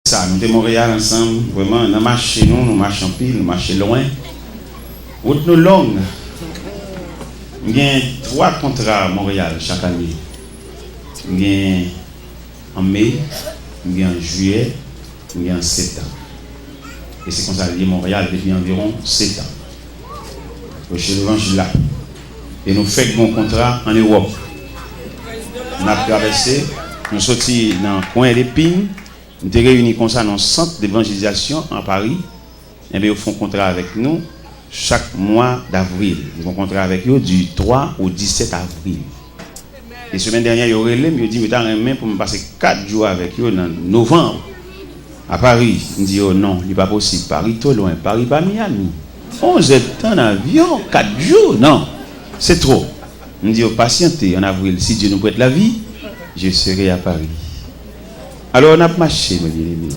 Ça, nous de Montréal ensemble, vraiment, nous marchons, nous marchons pile, nous marchons loin. Route nous longue. Il y a 3 contrats à Montréal chaque année. Il y a en mai, il y a en juillet, il y a en septembre. Et c'est comme ça que Montréal depuis environ 7 ans. Chez l'évangile là. Et nous faisons un contrat en Europe. On a traversé, nous sommes sortis dans le coin des Pignes. Nous sommes réunis comme ça dans un centre d'évangélisation en Paris. Et bien, ils font un contrat avec nous chaque mois d'avril. Ils font un contrat avec eux du 3 au 17 avril. Et la semaine dernière, ils ont relé, ils ont dit, mais t'as un pour me passer 4 jours avec eux en novembre à Paris. Ils dit, oh non, il n'est pas possible. Paris, trop loin. Paris, pas Miami. 11 temps en avion, 4 jours. Non, c'est trop. Ils dit, oh, patientez en avril. Si Dieu nous prête la vie, je serai à Paris. Alors, on a marché, mes amis.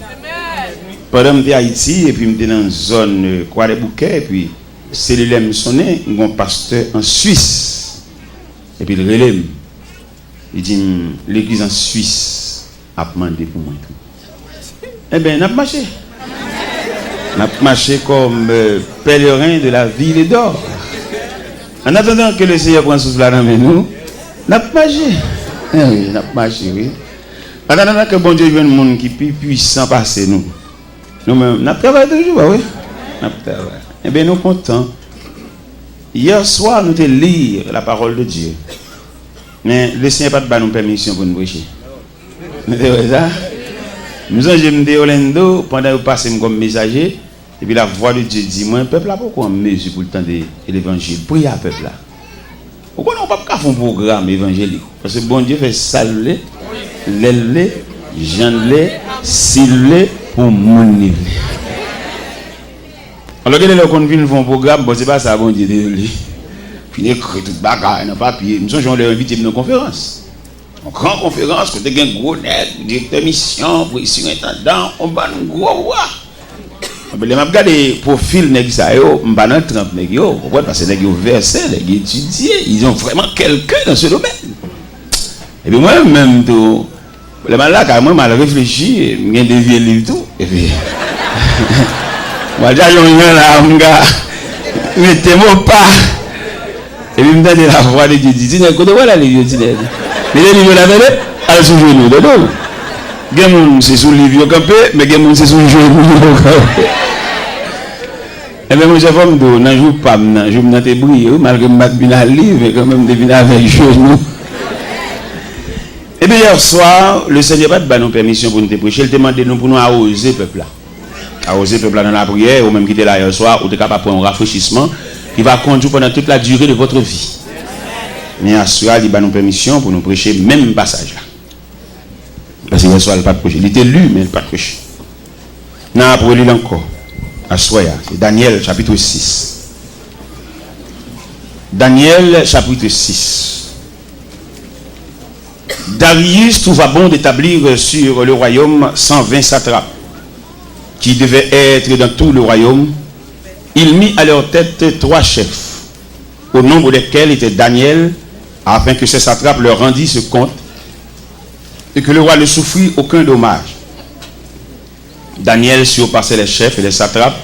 Pendant que j'étais à Haïti, et puis j'étais dans une zone Croix des Bouquets, et puis cellulaire me sonnait, un pasteur en Suisse. Et puis le relais, il dit, l'église en Suisse a demandé pour moi. Eh bien, on a marché. On a marché comme pèlerin de la ville d'or. En attendant que le Seigneur prenne souffle dans nous, on a marché. Oui, on a marché, oui. En attendant que bon Dieu vienne un monde qui est plus puissant passer nous. Nous-mêmes, nous travaillons toujours, oui. Nous travaillons. Eh bien, nous sommes contents. Hier soir, nous avons lu la parole de Dieu. Mais le Seigneur n'a pas de permission pour nous prêcher. Nous avons ça. Nous avons dit Orlando, pendant que nous passons comme messager, et puis la voix de Dieu dit, moi, le peuple n'a pas en mesure pour le temps de l'évangile. Priez à peuple là. Pourquoi on n'a pas faire un programme évangélique? Parce que bon Dieu fait saluer, l'élever, j'enlever, s'il pour mon niveau. Alors que les gens qui viennent faire un programme, bon, c'est pas ça, bon Dieu, désolé. Puis écrit tout bagarre, dans papier. Nous sommes invités à nos conférences. En grande conférence, quand il y a un gros net, directeur de mission, président intendant, on va nous gros voir. Mais les regarder profil nèg ça yo, m'pa dans 30 nèg yo, parce que nèg yo versé, nèg étudié, ils ont vraiment quelqu'un dans ce domaine. Et puis moi même tout le mal là quand moi mal réfléchi, j'ai dévié le livre tout et puis moi déjà yon là mon gars, mettez-moi pas. Et puis me donner la voix de Dieu dit, nèg côté voilà les vieux dit. Mais les livres là dedans, à sous genou dedans. Gen moun c'est sous livre campé, mais gen moun c'est sous genou campé. Et bien, moi, j'ai fait un jour pas, un jour dans tes brilles, malgré que je suis livre, mais quand même, je suis avec genou. Et bien, hier soir, le Seigneur n'a pas de permission pour nous prêcher. Il demande nous pour nous arroser le peuple là. Arroser le peuple là dans la prière, ou même quitter là hier soir, ou être capable de prendre un rafraîchissement qui va conduire pendant toute la durée de votre vie. Mais hier soir, il a nous permission pour nous prêcher même passage là. Parce que hier soir, il n'a pas prêché. Il était lu, mais il n'a pas prêché. Non, pour lire encore. C'est Daniel chapitre 6. Daniel chapitre 6. Darius trouva bon d'établir sur le royaume 120 satrapes qui devaient être dans tout le royaume. Il mit à leur tête 3 chefs, au nombre desquels était Daniel, afin que ces satrapes leur rendissent compte et que le roi ne souffrit aucun dommage. Daniel surpassait les chefs et les satrapes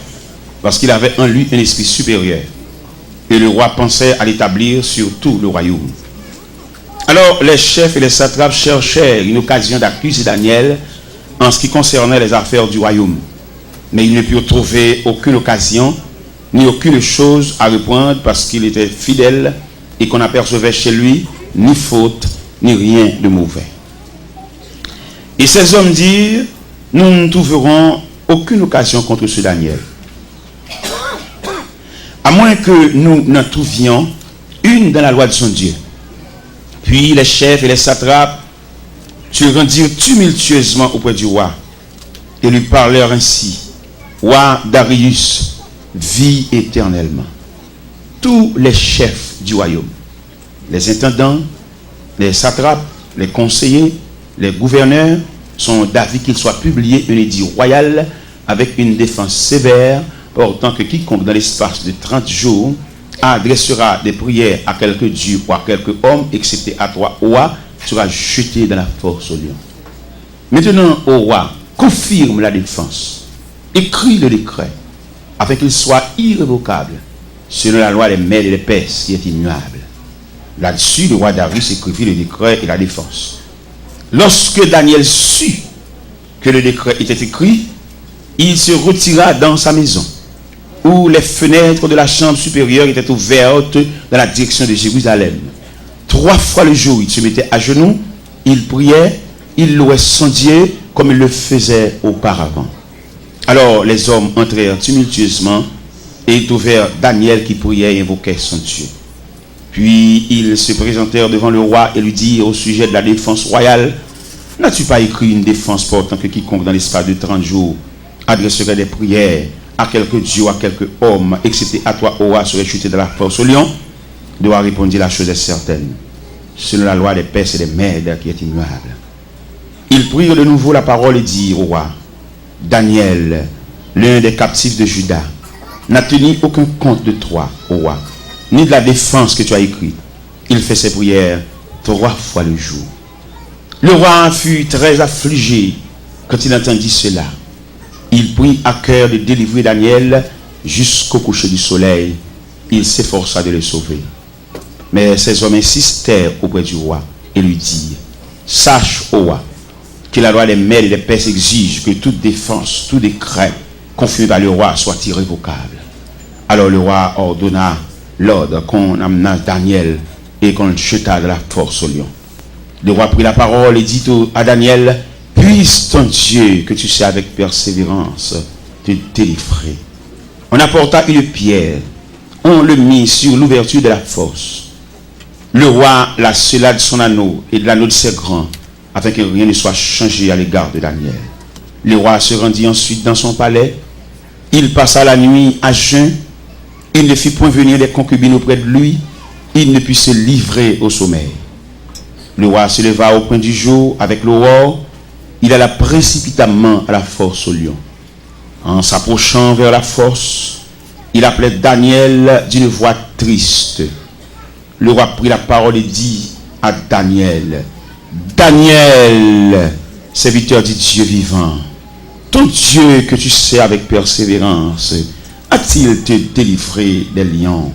parce qu'il avait en lui un esprit supérieur. Et le roi pensait à l'établir sur tout le royaume. Alors les chefs et les satrapes cherchèrent une occasion d'accuser Daniel en ce qui concernait les affaires du royaume. Mais ils ne purent trouver aucune occasion ni aucune chose à reprendre parce qu'il était fidèle et qu'on n'apercevait chez lui ni faute ni rien de mauvais. Et ces hommes dirent, nous ne trouverons aucune occasion contre ce Daniel. À moins que nous n'en trouvions une dans la loi de son Dieu. Puis les chefs et les satrapes se rendirent tumultueusement auprès du roi et lui parlèrent ainsi. Roi Darius, vis éternellement. Tous les chefs du royaume, les intendants, les satrapes, les conseillers, les gouverneurs, sont d'avis qu'il soit publié un édit royal avec une défense sévère, portant que quiconque dans l'espace de 30 jours adressera des prières à quelque dieu ou à quelque homme, excepté à toi, roi, sera jeté dans la force au lion. Maintenant, au roi, confirme la défense, écrit le décret, afin qu'il soit irrévocable, selon la loi des maîtres et des Perses qui est immuable. Là-dessus, le roi Darius écrivit le décret et la défense. Lorsque Daniel sut que le décret était écrit, il se retira dans sa maison, où les fenêtres de la chambre supérieure étaient ouvertes dans la direction de Jérusalem. 3 fois le jour, il se mettait à genoux, il priait, il louait son Dieu comme il le faisait auparavant. Alors les hommes entrèrent tumultueusement et ils trouvèrent Daniel qui priait et invoquait son Dieu. Puis ils se présentèrent devant le roi et lui dirent au sujet de la défense royale: n'as-tu pas écrit une défense portant que quiconque dans l'espace de 30 jours adresserait des prières à quelque dieu, à quelque homme, excepté à toi, au roi, serait chuté de la force au lion? Le roi répondit: la chose est certaine, selon la loi des Perses et des Mèdes qui est immuable. Ils prirent de nouveau la parole et dirent au roi: Daniel, l'un des captifs de Juda, n'a tenu aucun compte de toi, au roi, ni de la défense que tu as écrite. Il fait ses prières 3 fois le jour. Le roi fut très affligé quand il entendit cela. Il prit à cœur de délivrer Daniel jusqu'au coucher du soleil. Il s'efforça de le sauver. Mais ces hommes insistèrent auprès du roi et lui dirent: sache, ô roi, que la loi des Mèdes et des Perses exige que toute défense, tout décret confirmé par le roi soit irrévocable. Alors le roi ordonna l'ordre qu'on amena Daniel et qu'on le jeta de la force au lion. Le roi prit la parole et dit à Daniel: puisse ton Dieu, que tu sais avec persévérance, te délivrer. On apporta une pierre, on le mit sur l'ouverture de la fosse. Le roi la scella de son anneau et de l'anneau de ses grands, afin que rien ne soit changé à l'égard de Daniel. Le roi se rendit ensuite dans son palais. Il passa la nuit à jeun. Il ne fit point venir les concubines auprès de lui. Il ne put se livrer au sommeil. Le roi se leva au point du jour avec l'aurore. Il alla précipitamment à la force au lion. En s'approchant vers la force, il appelait Daniel d'une voix triste. Le roi prit la parole et dit à Daniel: Daniel, serviteur du Dieu vivant, ton Dieu que tu sais avec persévérance, a-t-il te délivré des lions?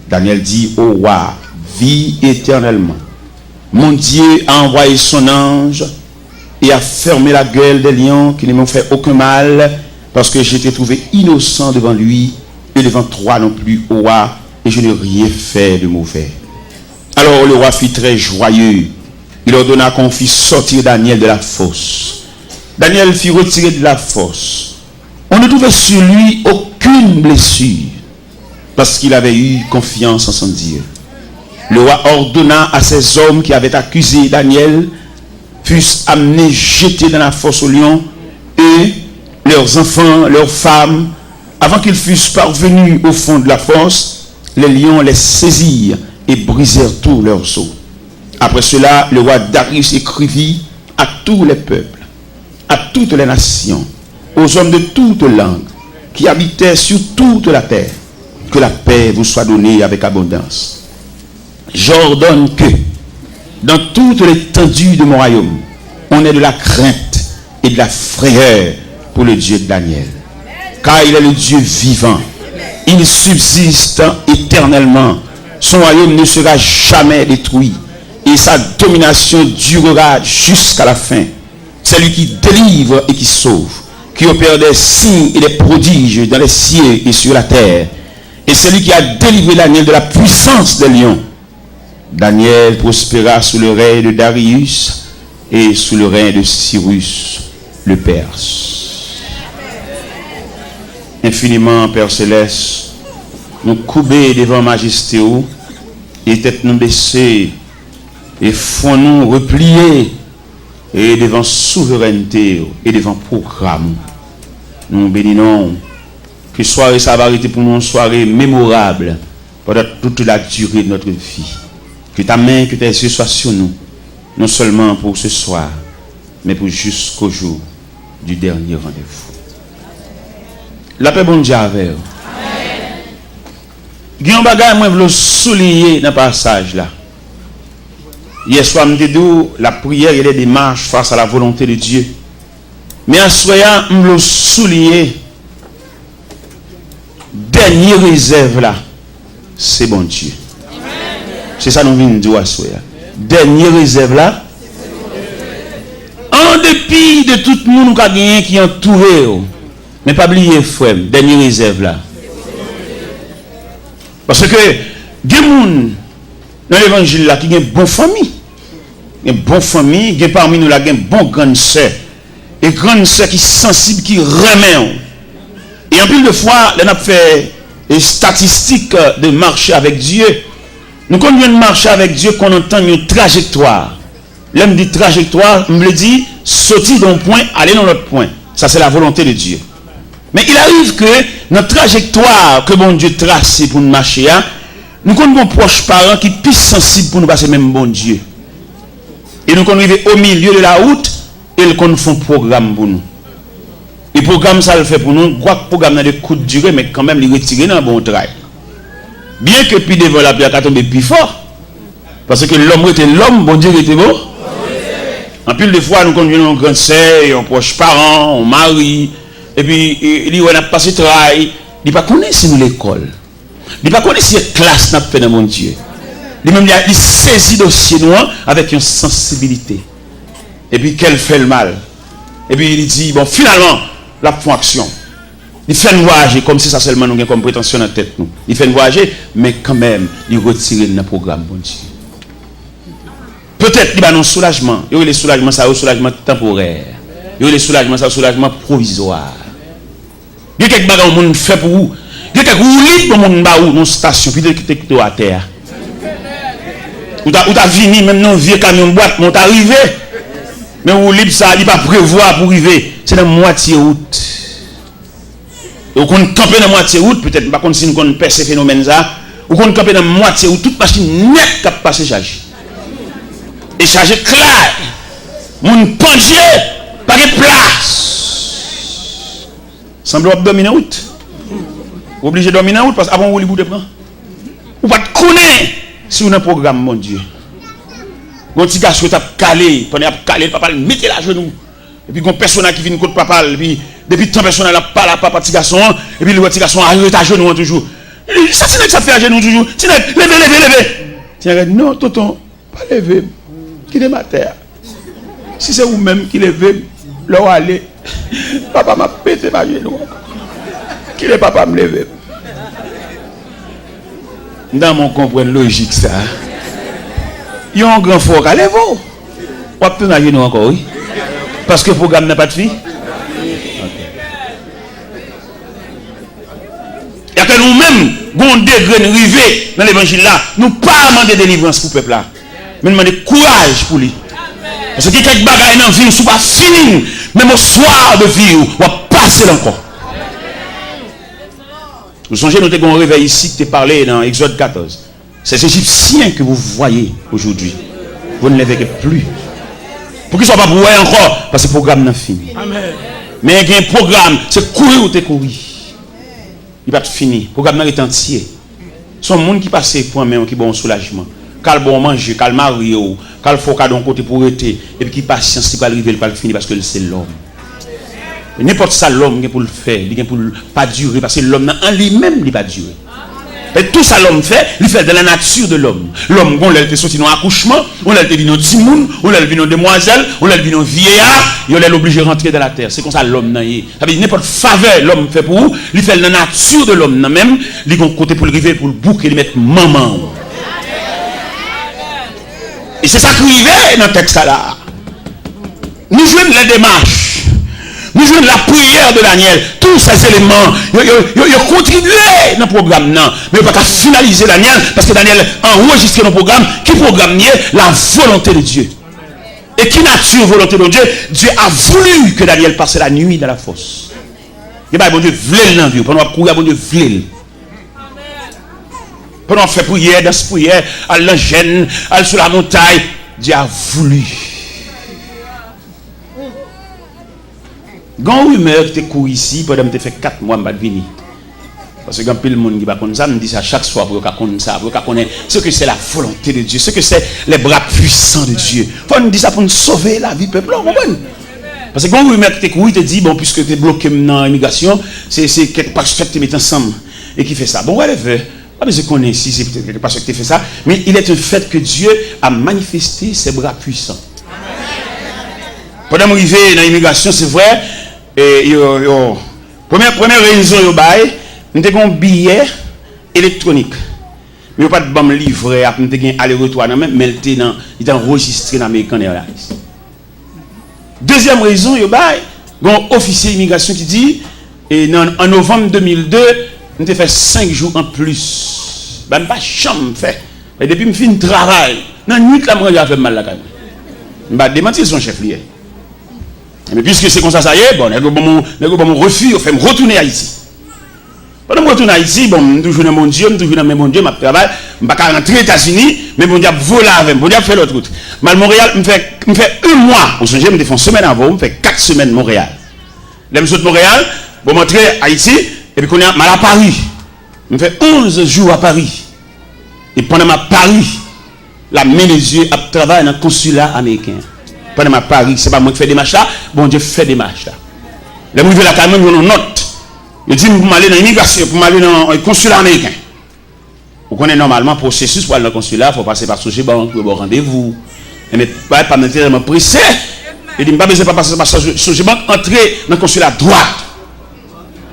Daniel dit au roi: vis éternellement. Mon Dieu a envoyé son ange et a fermé la gueule des lions qui ne m'ont fait aucun mal, parce que j'étais trouvé innocent devant lui et devant toi non plus, ô roi, et je n'ai rien fait de mauvais. Alors le roi fut très joyeux. Il ordonna qu'on fît sortir Daniel de la fosse. Daniel fut retiré de la fosse. On ne trouvait sur lui aucune blessure, parce qu'il avait eu confiance en son Dieu. Le roi ordonna à ces hommes qui avaient accusé Daniel fussent amenés, jetés dans la fosse aux lions, et leurs enfants, leurs femmes, avant qu'ils fussent parvenus au fond de la fosse, les lions les saisirent et brisèrent tous leurs os. Après cela, le roi Darius écrivit à tous les peuples, à toutes les nations, aux hommes de toutes langues qui habitaient sur toute la terre, que la paix vous soit donnée avec abondance. J'ordonne que, dans toute l'étendue de mon royaume, on ait de la crainte et de la frayeur pour le Dieu de Daniel. Car il est le Dieu vivant. Il subsiste éternellement. Son royaume ne sera jamais détruit. Et sa domination durera jusqu'à la fin. C'est lui qui délivre et qui sauve, qui opère des signes et des prodiges dans les cieux et sur la terre. Et c'est lui qui a délivré Daniel de la puissance des lions. Daniel prospéra sous le règne de Darius et sous le règne de Cyrus le Perse. Infiniment, Père Céleste, nous couper devant majesté et tête nous baisser et font nous replier et devant souveraineté et devant programme. Nous bénissons que soirée ça va arrêter pour nous une soirée mémorable pendant toute la durée de notre vie. Que ta main, que tes yeux soient sur nous, non seulement pour ce soir, mais pour jusqu'au jour du dernier rendez-vous. La paix bon Dieu avec vous. Il y a un bagage moi je veux souligner dans le passage là. Hier soir, je me dis la prière et les démarches face à la volonté de Dieu. Mais en soyant, je veux souligner, dernière réserve là, c'est bon Dieu. C'est ça que nous venons de dire à soya. Dernière réserve là, en dépit de tout le monde qui est entouré, mais pas oublier, frère, dernière réserve là. Parce que, il y a des gens dans l'évangile là qui ont une bonne famille. Une bonne famille, il y a parmi nous là, une bonne grande sœur. Et grande sœur qui est sensible, qui remet. Et en plus de fois, on a fait des statistiques de marcher avec Dieu. Nous, quand on vient de marcher avec Dieu, qu'on entend une trajectoire. L'homme dit trajectoire, on me dit sortir d'un point, aller dans l'autre point. Ça, c'est la volonté de Dieu. Mais il arrive que notre trajectoire que bon Dieu trace pour nous marcher, nous connaissons proches parents qui sont plus sensibles pour nous passer même bon Dieu. Et nous arrivons au milieu de la route et ils font un programme pour nous. Et le programme, ça le fait pour nous. Quoi que le programme a des coups de durée, mais quand même, il retire dans un bon travail. Bien que puis devant la pierre, tomber plus fort. Parce que l'homme était l'homme, bon Dieu était beau. En plus de fois, nous conduisons un grand sœur, un proche parent, un mari. Et puis, il dit, on a passé le travail. Il ne pas connaître si nous l'école. Il ne pas connaître si la classe n'a fait dans mon Dieu. Il saisit le dossier noir avec une sensibilité. Et puis, qu'elle fait le mal. Et puis, il dit, bon, finalement, la font action. Il fait nous voyager comme si ça seulement nous avons comme prétention dans la tête. Nous. Il fait nous voyager, mais quand même, il retire dans le programme, bon Dieu. Peut-être qu'il y a un soulagement. Il y a le soulagement, ça, un soulagement temporaire. Il y a le soulagement, ça, un soulagement provisoire. Il y a quelques bagages que monde fait pour vous. Il y a quelques roulis pour monde dans une station, puis il y a à terre. Ou t'as venu même dans un vieux camion de boîte, mais t'es arrivé. Mais vous libre ça, il pas prévoir pour arriver. C'est la moitié route. Et vous campez dans la moitié route, peut-être pas si nous perd ces phénomènes là. Vous campez dans la moitié route, toute machine nette qui passe chargée. Et chargée clair. Mon penché, pas de place. Semble dominer la route. Vous obligé de dominer la route parce qu'avant vous voulez prendre. Vous ne pouvez pas connaître si vous avez un programme, mon Dieu. Quand petit gars qui a calé, pendant calé, le papa mettez la genou. Et puis, quand personne qui vient contre papa, et puis, depuis tant personne n'a pas la papa petit garçon, et puis le petit garçon arrive à genoux toujours. Ça, c'est que ça fait à genoux toujours. C'est levez. Tiens, non, tonton, pas lever. Qui est ma terre. Si c'est vous-même qui levez, là où aller, papa m'a pété ma genou. Qui est papa me lever. Dans mon comprendre logique, ça. Il y a un grand fort à lever. On va tenir à genoux encore, oui. Parce que le programme n'a pas de fille. Il y a que nous-mêmes, bon degré de rivé dans l'évangile là, nous pas demander délivrance pour le peuple là. Mais demander courage pour lui. Parce que quelques bagages dans la vie, ne pas fini. Même au soir de vie, on va passer encore. Vous songez, nous avons un réveil ici qui est parlé dans Exode 14. Ces Égyptiens que vous voyez aujourd'hui, vous ne les verrez plus. Pour qu'ils ne soient pas brouillés encore, parce que le programme n'a fini. Amen. Mais il y a un programme, c'est courir ou te courir. Il va être fini. Le programme est entier. Ce sont les gens qui passent pour un moment qui ont un soulagement. Quand ils vont manger, quand ils marient, quand ils font d'un côté pour être, et puis qui patience, qui va arriver, il va finir parce que c'est l'homme. N'importe ça, l'homme, pour le faire, il ne peut pas durer, parce que l'homme en lui-même, il ne va pas durer. Et tout ça l'homme fait, il fait de la nature de l'homme. L'homme, on l'a sorti dans l'accouchement, on l'a vu dans Timoun, on l'a vu dans demoiselle, on l'a vu dans vieillard, et on l'a obligé de rentrer dans la terre. C'est comme ça l'homme n'a eu. Ça veut dire n'importe faveur l'homme fait pour vous, il fait de la nature de l'homme même, il a un côté pour le river, pour le bouc et le mettre maman. Et c'est ça qui arrive dans le texte là. Nous jouons les démarches. Nous jouons la prière de Daniel. Tous ces éléments, ils ont contribué dans le programme. Non. Mais il ne faut pas finaliser Daniel parce que Daniel a enregistré dans le programme qui programme la volonté de Dieu. Et qui nature volonté de Dieu? Dieu a voulu que Daniel passe la nuit dans la fosse. Et bien, bon Dieu, voulait dans la vie. Pendant qu'on courir, bon Dieu, voulait. Pendant qu'on fait prière, dans ce prière, à l'engène, à sur la montagne, Dieu a voulu. Quand rumeur qui te court ici, pendant que tu fait 4 mois, je ne vais pas venir. Parce que quand le monde qui va connaître ça, me dit ça chaque soir pour connaître ça, pour connaître ce que c'est la volonté de Dieu, ce que c'est les bras puissants de Dieu. Il faut nous dire ça pour nous sauver la vie du peuple. Parce que quand vous mettez couilles, te dit, bon, puisque tu es bloqué dans l'immigration, c'est quelque part que tu mets ensemble et qui fait ça. Bon, ouais, pas besoin de connaître si c'est peut-être quelque part que tu fait ça, mais il est un fait que Dieu a manifesté ses bras puissants. Pendant que je suis dans l'immigration, c'est vrai, première raison, nous avons un billet électronique. Mais pas de bon livret, nous avons un aller-retour, mais il est enregistré dans l'American Airlines. Deuxième raison, il y a un officier d'immigration qui dit, en novembre 2002, nous avons fait 5 jours en plus. Je n'ai pas de chambre fait. Et depuis que je finis le travail, dans la nuit, je fait mal la caméra. Je vais démentir son chef lié. Mais puisque c'est comme ça, ça y est, bon, mon refus, fait me retourner à Haïti. Pendant que je retourne à Haïti, bon, je toujours dans mon Dieu, je toujours dans mon Dieu, je travaille, je ne vais pas rentrer aux États-Unis, mais mon Dieu voler avec moi, mon Dieu fait l'autre route. Mal Montréal, je fais 1 mois, on se dit, je me fais une semaine avant, je fais 4 semaines Montréal. Là, je suis de Montréal, je rentre à Haïti, et puis quand je suis à Paris, je fais 11 jours à Paris. Et pendant ma Paris, la main les yeux, je travaille dans le consulat américain. Pendant ma Paris, ce n'est pas moi qui fais des marches là, bon Dieu fait des marches là. Là, je vais là quand même, je note. Je dis, pour m'aller dans l'immigration, pour m'aller dans le consulat américain. Vous connaissez normalement le processus pour aller dans le consulat, il faut passer par Soje Bank, pour rendez-vous. Mais pas nécessairement pressé. Il dit, je ne vais pas passer par Soje Bank, entrer dans le consulat droite.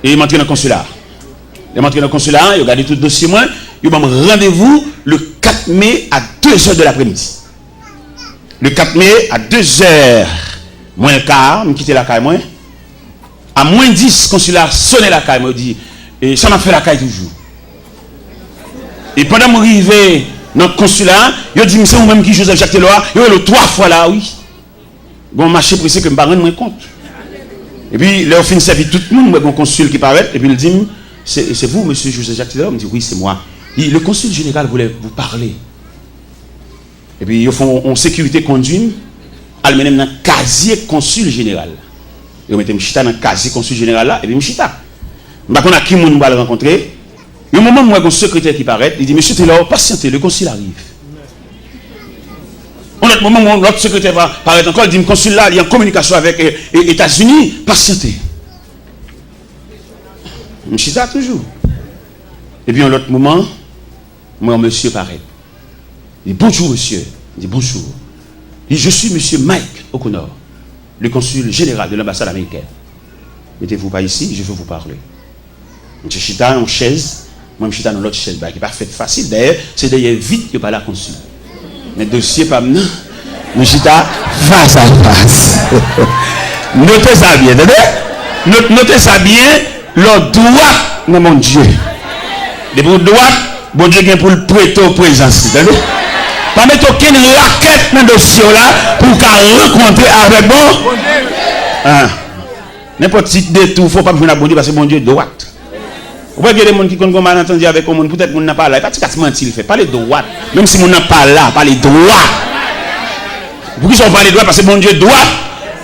Et il m'entre dans le consulat. Il m'entre dans le consulat, il regarde tout le dossier, il m'a rendez-vous le 4 mai à 2h de l'après-midi. Le 4 mai à 2h moins le quart, je quitte la caille moins. À moins 10, consulat sonne la caille, me dit, et ça m'a fait la caille toujours. Et pendant que je suis arrivé dans le consulat, il dit, c'est moi-même qui Joseph Jacques Taylor, il est 3 fois là, oui. Bon, marché pressé que je ne me rends pas compte. Et puis, là, au fin de servir tout le monde, mon consul qui paraît, et puis il dit, c'est vous, monsieur Joseph Jacques Taylor? Il me dit, oui, c'est moi. Le consul général voulait vous parler. Et puis, ils font en sécurité conduite, ils me mettent dans le casier consul général. Ils me mettent dans le casier consul général là, et puis je chita. Je ne sais pas qui on va le rencontrer. Et au moment où un secrétaire qui paraît, il dit, monsieur Taylor, patientez, le consul arrive. En autre moment où l'autre secrétaire va paraître encore, il dit, le consul là, il est en communication avec les États-Unis, patientez. Je chita toujours. Et puis, en l'autre moment, moi, monsieur paraît. Il dit, bonjour, monsieur. Il dit, bonjour. Il dit, je suis monsieur Mike O'Connor, le consul général de l'ambassade américaine. Mettez-vous pas ici, je veux vous parler. Je suis dans une chaise, moi je suis dans l'autre chaise, qui n'est pas fait facile. D'ailleurs, c'est d'ailleurs vite que par la consul. Mais le dossier pas maintenant, je suis face à face. Notez ça bien, notez ça bien, le droit de mon Dieu. Et pour le droit, bon Dieu vient pour le prêter au présence. Pas mettre aucune raquette dans le dossier là pour qu'elle rencontre avec bon. N'importe qui détour, il ne faut pas venir à bon Dieu parce que bon Dieu est droite. Vous voyez des gens qui ont malentendu avec le monde, peut-être qu'on n'a pas là. Il n'y a pas de mentir, il fait pas les droits. Même si on n'a pas là, pas les droits. Pour qui sont pas les droits parce que bon Dieu est droit.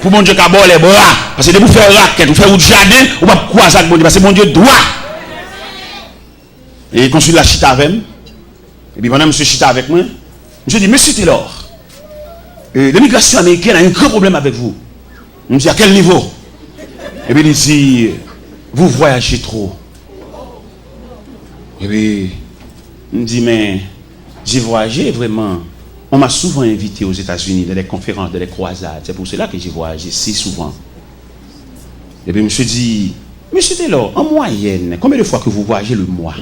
Pour bon Dieu qui a les bras. Parce que de vous faire raquette, vous faire un jardin, vous ne pouvez pas croiser avec bon Dieu parce que bon Dieu est droit. Et le consul la chita avec moi. Et puis pendant que monsieur chita avec moi, je dis, monsieur Taylor, l'immigration américaine a un grand problème avec vous. Je me dis, à quel niveau? Et puis il dit, vous voyagez trop. Et puis, il me dit, mais j'ai voyagé vraiment. On m'a souvent invité aux États-Unis dans des conférences, dans des croisades. C'est pour cela que j'ai voyagé si souvent. Et puis, monsieur dit, monsieur Taylor, en moyenne, combien de fois que vous voyagez le mois?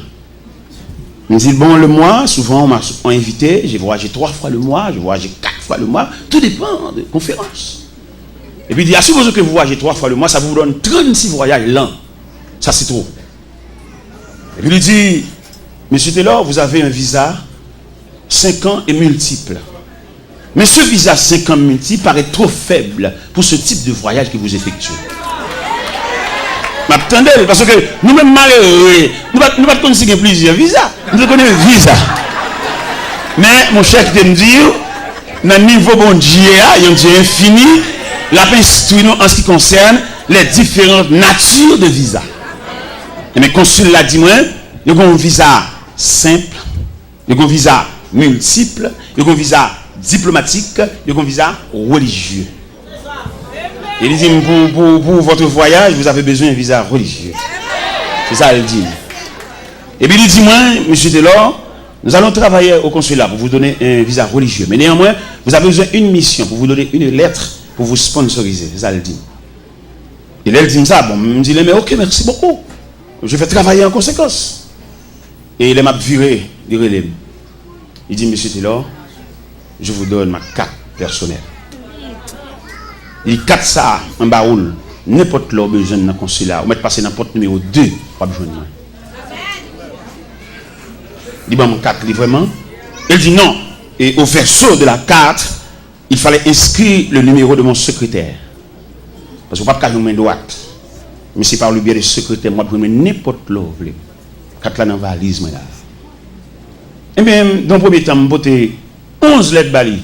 Il me dit, bon, le mois, souvent, on m'a invité, j'ai voyagé 3 fois le mois, j'ai voyagé 4 fois le mois, tout dépend des conférences. Et puis il dit, à supposer que vous voyagez 3 fois le mois, ça vous donne 36 voyages l'an. Ça, c'est trop. Et puis il dit, monsieur Taylor, vous avez un visa 5 ans et multiple. Mais ce visa 5 ans multiple paraît trop faible pour ce type de voyage que vous effectuez. M'attendez, parce que nous-mêmes malheureux, nous ne pas connaître plusieurs visas. Nous connaissons un visa. Mais mon cher qui me dit, dans le niveau bon Dieu, il y a un Dieu infini, la instruit nous en ce qui concerne les différentes natures de visa. Et mes consuls l'a dit moi, il y a un visa simple, il y a un visa multiple, il y a un visa diplomatique, il y a un visa religieux. Il dit, pour votre voyage, vous avez besoin d'un visa religieux. C'est ça, il dit. Et puis il dit, moi, monsieur Delors, nous allons travailler au consulat pour vous donner un visa religieux. Mais néanmoins, vous avez besoin d'une mission pour vous donner une lettre pour vous sponsoriser. C'est ça, il dit. Et là, il dit ça. Bon, il me dit, mais ok, merci beaucoup. Je vais travailler en conséquence. Et il m'a viré, il relève. Il dit, monsieur Delors, je vous donne ma carte personnelle. Il carte ça en baoul. N'importe l'homme besoin dans le consulat. Vous mettez passer dans le porte numéro 2, pas besoin de moi. Il dit, mon carte, vraiment. Il dit non. Et au verso de la carte, il fallait inscrire le numéro de mon secrétaire. Parce que vous ne pouvez pas faire main droite. Mais c'est par le biais du secrétaire, moi, je peux n'importe l'eau. Carte là dans la valise. Et bien, dans le premier temps, je vais 11 lettres bali.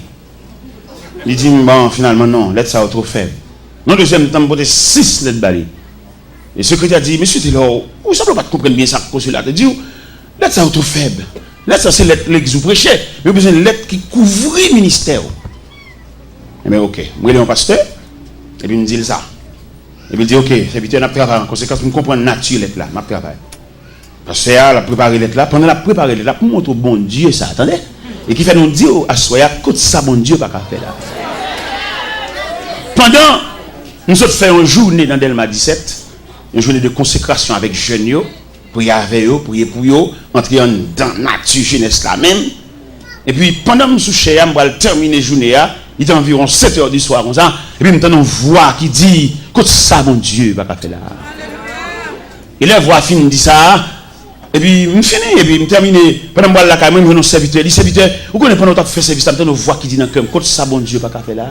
Il dit, bon, finalement, non, lettres ça trop faible. Dans le deuxième temps, je vais 6 lettres bali. Et le secrétaire dit, monsieur Taylor, vous ne savez pas comprendre bien ça, consulat. Il dit, lettres ça trop faible. Lettres ça, c'est lettres que vous prêchez. Mais vous avez besoin de lettres qui couvrent le ministère. Et bien, ok. Moi, je suis un pasteur. Et puis, il me dit ça. Et puis, il dit, ok, c'est vite, on a travaillé en conséquence pour comprendre la nature de lettre là. Je travaille. Parce que a préparé lettre là. Pendant la préparé lettre là, pour montrer au bon Dieu ça, attendez. Et qui fait nous dire à Soya, côté ça, bon Dieu, pas qu'à faire là. Pendant, nous avons fait une journée dans Delma 17, une journée de consécration avec jeunes, prier avec eux, prier pour eux, entrer dans la nature jeunesse là même. Et puis, pendant que je suis chez eux, je terminer la journée, il est environ 7h du soir, comme ça, et puis, je une voix qui dit, côté ça, mon Dieu, pas qu'à faire là. Et la voix finit dit ça. Et puis, je finis, et puis, je termine, pendant que je suis là, je suis un serviteur. Il dit, serviteur, vous connaissez pendant que je fais service, je une voix qui dit dans le cœur, côté ça, bon Dieu, pas qu'à faire là.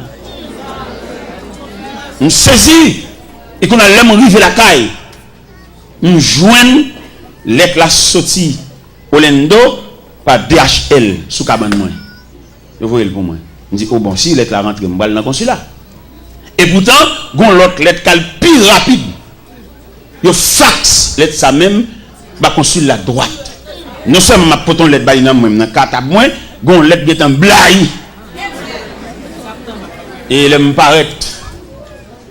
Je saisis, et qu'on a l'aime arriver la caille, je joigne l'être la sortie au Lendo par DHL sous cabane moi. Vous voyez pour moi. Je dis, oh bon, si l'être la rentre, je vais dans le consulat. Et pourtant, gon l'autre lettre qui est plus rapide. Yo fax lettre ça même, bah consulat droite. Non seulement ma poton lettre baïna même dans carte à moi, gon lettre qui est en blaye. Et il me paraît,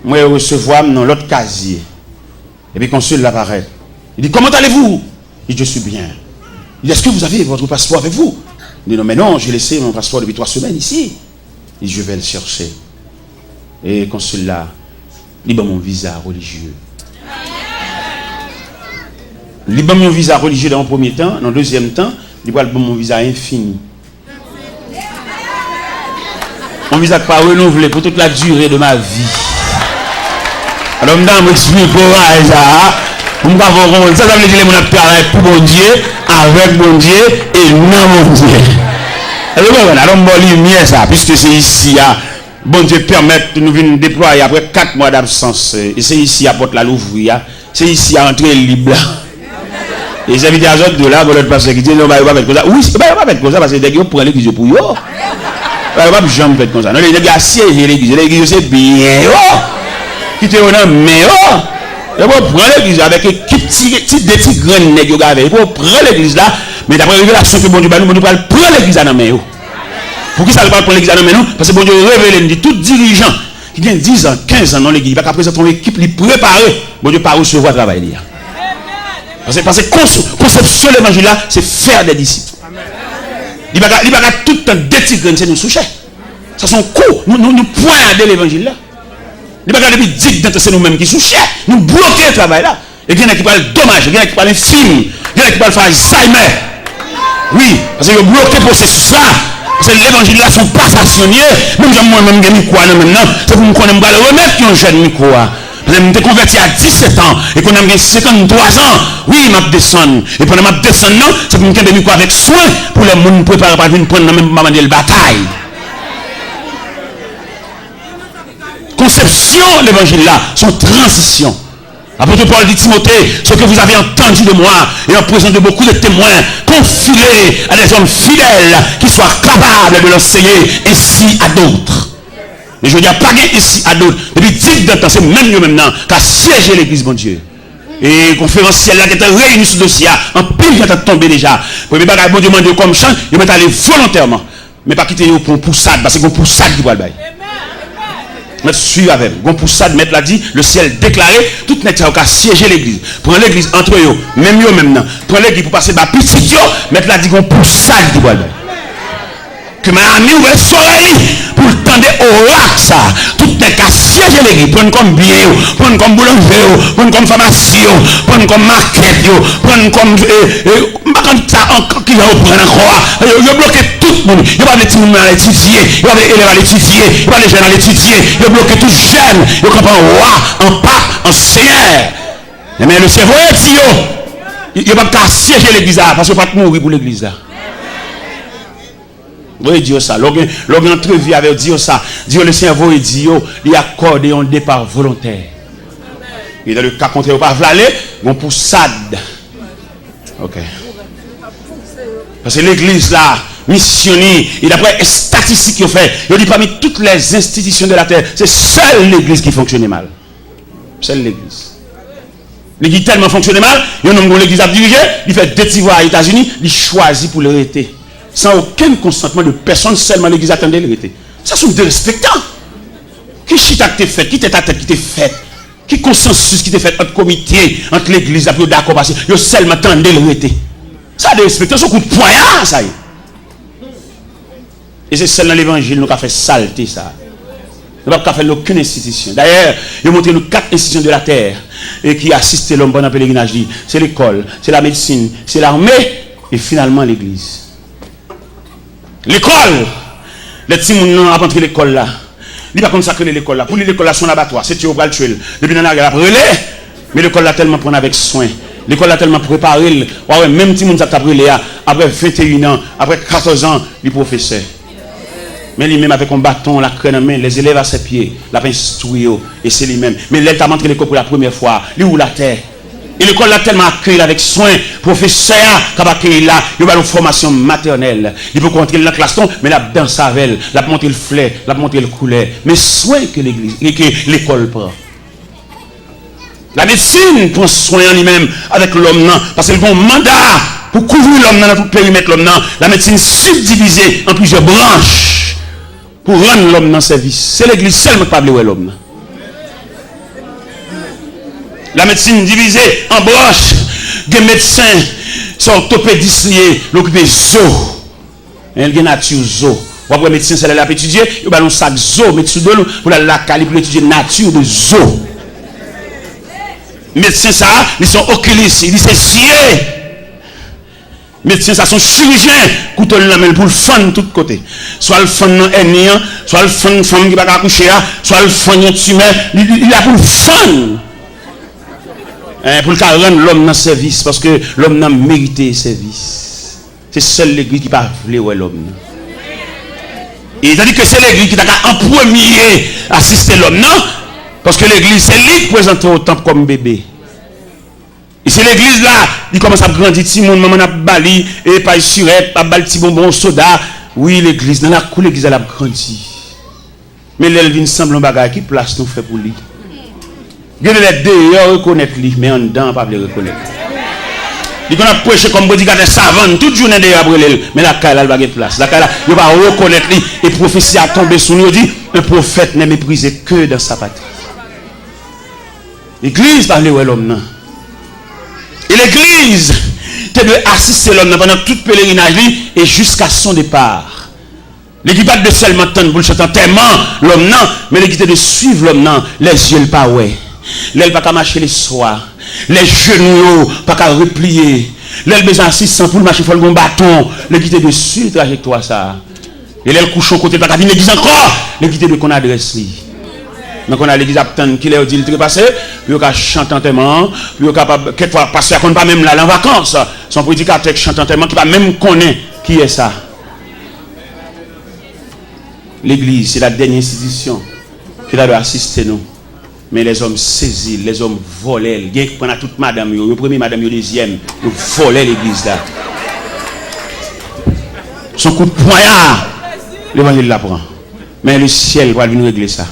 moi je recevoir dans l'autre casier. Et puis consul l'apparaît. Il dit, comment allez-vous? Il dit, je suis bien. Il dit, est-ce que vous avez votre passeport avec vous? Il dit, non, mais non, j'ai laissé mon passeport depuis 3 semaines ici. Il dit, je vais le chercher. Et le consul là, il dit, mon visa religieux. Il dit, mon visa religieux dans le premier temps. Dans le deuxième temps, il dit, mon visa infini. Mon visa pas renouvelé pour toute la durée de ma vie. Alors, je m'explique courage. Ça veut dire que mon travail pour bon Dieu, avec bon Dieu et non mon Dieu. Alors, lumière ça, puisque c'est ici, bon Dieu permet de nous venir déployer après 4 mois d'absence. Et c'est ici à porte la l'ouvrir, c'est ici à entrer libre. Et j'invite les autres de là, pour l'autre pasteur qui dit, non, il va mettre comme ça. Oui, il va pas mettre comme ça parce que dès qu'ils prennent l'église pour eux. Il va pas jamais faire comme ça. Non, les gars siègent l'église, c'est bien. Qui te honnête, mais il faut prendre l'église avec des petits grains nègres avec. Il faut prendre l'église là, mais d'après la révélation que bon Dieu va nous prendre l'église à la main. Pour qui ça ne va pas prendre l'église à la main? Parce que bon Dieu révèle, dit tout dirigeant qui a 10 ans, 15 ans dans l'église, il va présenter une équipe préparée. Bon Dieu pas recevoir le travail. Parce que conception de l'évangile là, c'est faire des disciples. Il va tout le temps détigrer, c'est nous soucher. Ça sont cours, nous pointer l'évangile là. Il va depuis 10 ans, c'est nous-mêmes qui souchons. Nous bloquons le travail là. Et il y en a qui parlent dommage, il y en a qui parlent infime, il y en a qui parlent Alzheimer. Oui, parce que vous bloquez le processus là. Parce que l'évangile là sont pas stationnés. Même moi-même, je suis maintenant. C'est pour me connaître, je vais remettre un jeune micro. Je me suis converti à 17 ans et qu'on a 53 ans. Oui, je descends. Et pendant que je descends, c'est pour me faire micro avec soin pour les gens préparer pour venir prendre même moment de bataille. Conception de l'évangile là, son transition. Apôtre Paul dit Timothée, ce que vous avez entendu de moi et en présence de beaucoup de témoins, confie-les à des hommes fidèles qui soient capables de l'enseigner ainsi à d'autres. Mais je dis pas ici à d'autres. Depuis 10 ans, c'est même nous maintenant qu'à siéger l'église, mon Dieu. Et conférenciel là qui était réuni sur le dossier, en pile qui est tombé déjà. Pour ne pas bon Dieu demander comme chant, il va aller volontairement. Mais pas quitter pour poussade, parce que c'est pour poussade qui va le bail. Mettre suivre avec. Gon pour ça de mettre là dit, le ciel déclaré, tout net a siéger l'église. Prends l'église entre eux, même yo même non. Prends l'église pour passer par petit yo, mettre là dit gon pour ça de bois. Que ma ami ou le soleil pour tendre au lac ça. Tout net a siéger l'église. Prendre comme bien, prendre comme boulanger, prendre comme pharmacie, prendre comme market, prendre comme quand ça encore qui va prendre encore. Yo bloqué tout le monde. Yo pas les petits à l'étudier, yo pas les élèves à l'étudier, yo pas les jeunes à l'étudier, yo bloqué tout jeune, yo comprend roi, en pape, en seigneur. Mais le cerveau est si yo. Yo pas qu'à siéger l'église là parce que pas mourir pour l'église là. Oui, Dieu ça. Lorsqu'on entrevue avec Dieu ça, Dieu le cerveau et Dieu, il accorde un départ volontaire. Et dans le cas contraire, pas aller, on pour SAD. Ok. Parce que l'église là, missionnaire, et d'après les statistiques qu'ils ont fait, il dit parmi toutes les institutions de la terre, c'est seule l'église qui fonctionnait mal. Seule l'église. L'église tellement fonctionnait mal, il y a un homme l'église a dirigé, il fait deux petits voix aux États-Unis, il choisit pour l'arrêter. Sans aucun consentement de personne, seulement l'église attendait l'arrêter. Ça sont des respectants. Qui chita qui t'est fait, qui t'est ta tête qui t'est fait, qui consensus qui t'est fait entre comité, entre l'église, après d'accord, parce que vous seulement attendez l'arrêter. Ça des respectants, c'est un coup de poignard, ça y est. Et c'est celle dans l'évangile nous qui a fait saleté ça. Nous n'avons pas fait aucune institution. D'ailleurs, il a montré nous 4 institutions de la terre et qui assistent l'homme pendant le pèlerinage. C'est l'école, c'est la médecine, c'est l'armée et finalement l'église. L'école, les petits gens ont rentré l'école là. Il n'y a pas consacré l'école là. Pour l'école là, son abattoir, c'est tu vas le tuer. Depuis dans la relais, mais l'école là tellement prendre avec soin. L'école a tellement préparé. Ouais, même si on a brûlé après 21 ans, après 14 ans, les professeurs. Mais lui-même avec un bâton, la crème en main, les élèves à ses pieds, la instruit, et c'est lui-même. Mais l'état a montré l'école pour la première fois, lui ou la terre. Et l'école l'a tellement accueilli avec soin, professeur, qui a accueilli là, il a une formation maternelle. Il peut rentrer dans la classe, mais la danse avec elle, la monter le fleur, la monter le couleur. Mais soin que l'église, que l'école prend. La médecine prend soin en lui-même avec l'homme, parce qu'elle a un mandat pour couvrir l'homme dans tout le périmètre l'homme. La médecine subdivisée en plusieurs branches pour rendre l'homme dans service. C'est l'église seulement qui parle de l'homme. La médecine divisée en branches. Des médecins sont orthopédistes l'occupé zo. Il y a nature zo. Après médecin c'est là pour étudier, il y a un sac zo médecin pour la cali pour étudier nature de zo. Médecins ça, ils sont oculistes, ils sont sciés. Médecins ça sont chirurgiens, couteau la main pour le fan de tous côtés. Soit le fan dans hernie, soit le fan femme qui va accoucher, soit le fan tumeur, il a pour le fan. Pour le rendre l'homme dans service parce que l'homme n'a mérité service. C'est seule l'église qui parle l'homme. Et il a dit que c'est l'église qui a en premier assisté l'homme, non? Parce que l'église, c'est lui qui présente au temple comme bébé. Et c'est l'église là, il commence à grandir, petit monde, maman a bali, et pas surette, pas bal petit bonbon, soda. Oui, l'église, dans la cour, l'église, elle a grandi. Mais elle vient semble un bagage qui place nous fait pour lui. Il y a les deux, reconnaître lui, mais en dedans, pas le reconnaître. Il a prêché comme bodyguard savant, toute journée de Gabriel, mais la caille, elle va pas place. La caille, il va reconnaître lui, et prophétie a tombé sur nous, dit, un prophète n'est méprisé que dans sa patrie. L'église parle de l'homme. Et l'église, tu dois assister l'homme pendant tout pèlerinage et jusqu'à son départ. L'église pas de seulement attendre pour le chanter tellement l'homme, mais l'église de suivre l'homme, les yeux pas ouais. L'aile pas qu'à marcher les soirs. Les genoux pas qu'à replier. L'aile besoin assistant pour marcher, il faut le bon bâton. L'église de suivre trajectoire ça. Et l'aile couche au côté, pas qu'à dire l'église encore. L'église de qu'on adresse lui. Donc on a l'église attend qu'il ait dit le trépassé, puis on a chanté en témoin, puis on capable quelquefois passer à qu'on pas même là en vacances. Son prédicateur qui chante en témoin qui pas même connaît qui est ça. L'église, c'est la dernière institution qui doit assister nous. Mais les hommes saisis, les hommes volent. Il y a qui prennent toute madame, le premier madame, le deuxième, ils volent l'église là. Son coup de poignard, l'évangile l'apprend. Mais le ciel va venir régler ça.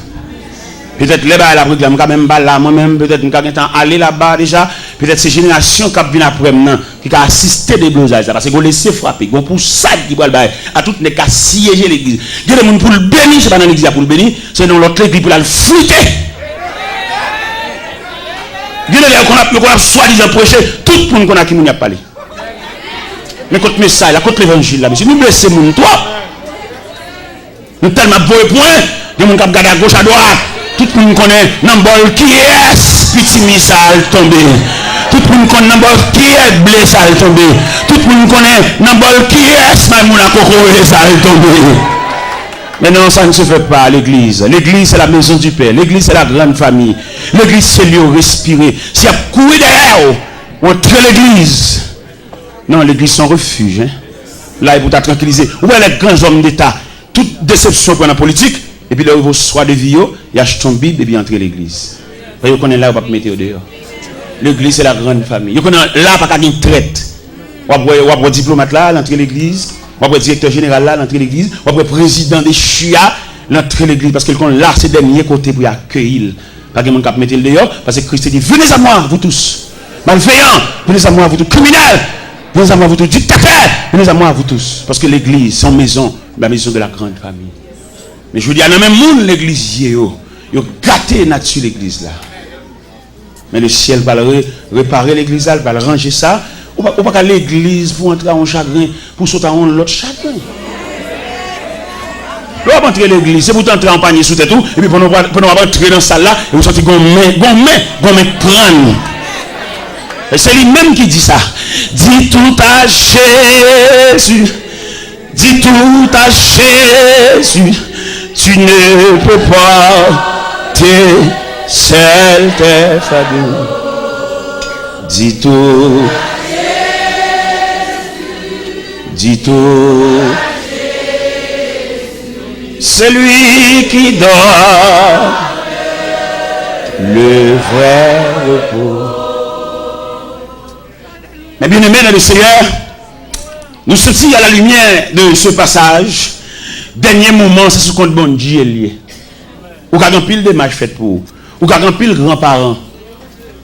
Peut-être les bas la proclame quand même pas là moi-même peut-être nous avons temps aller là-bas déjà peut-être ces générations qui viennent après maintenant qui a assisté des blosages parce que vous laissez frapper bon pour ça qui va à toutes les cas siéger l'église il y a des gens pour le bénir c'est pas dans l'église pour le bénir c'est dans l'autre église pour la flûter il y a des gens qu'on a soi-disant prêché tout le monde qu'on a qui nous a parlé mais contre le message contre l'évangile là monsieur nous blessons mon toi nous tellement beau point des gens qui regardent à gauche à droite tout le monde connaît n'importe qui est petit missile tombé. Tout le monde connaît n'importe qui est blessé tombé. Tout le monde connaît n'importe qui est Maïmouna Koko ça tombé. Mais non, ça ne se fait pas à l'église. L'église c'est la maison du Père. L'église c'est la grande famille. L'église c'est lieu respirer. Si y a couru derrière, entrer l'église. Non, l'église c'est un refuge. Hein? Là, il faut tranquilliser. Où est les grands hommes d'État? Toute déception pour la politique. Et puis là, vous soit de vie, il achète son Bible et puis entre l'église. Vous connaissez là, vous ne pouvez pas mettre au dehors. L'église, c'est la grande famille. Vous connaissez là, pas qu'à une traite. Vous avez diplomate là, l'entrée l'église. Vous avez directeur général là, l'entrée l'église. Vous avez président des chia, l'entrée l'église. Parce que là, c'est le dernier côté pour accueillir. Pas que mon cap mettre le dehors. Parce que Christ dit venez à moi, vous tous. Malveillants, venez à moi, vous tous. Criminels, venez à moi, vous tous. Dictateurs, venez à moi, vous tous. Parce que l'église, c'est la maison de la grande famille. Mais je vous dis, il y a même monde l'église, il a gâté nature l'église là. Mais le ciel va réparer l'église là, va ranger ça. Ou pas l'église pour entrer en chagrin, pour sauter en l'autre chagrin. Vous va entrer l'église, c'est pour entrer en panier sous tête tout, et puis pour nous entrer dans ça là, et vous sentez qu'on met crâne. Et c'est lui-même qui dit ça. Dis tout à Jésus. Dis tout à Jésus. Tu ne peux pas te seul tes fardeaux. Dis tout. Dis tout. Celui qui donne le vrai repos. Mais bien aimé dans le Seigneur, nous sommes à la lumière de ce passage. Dernier moment, c'est ce qu'on bon Dieu est lié. Ou qu'à pile de matchs fait pour ou qu'à pile grands-parents.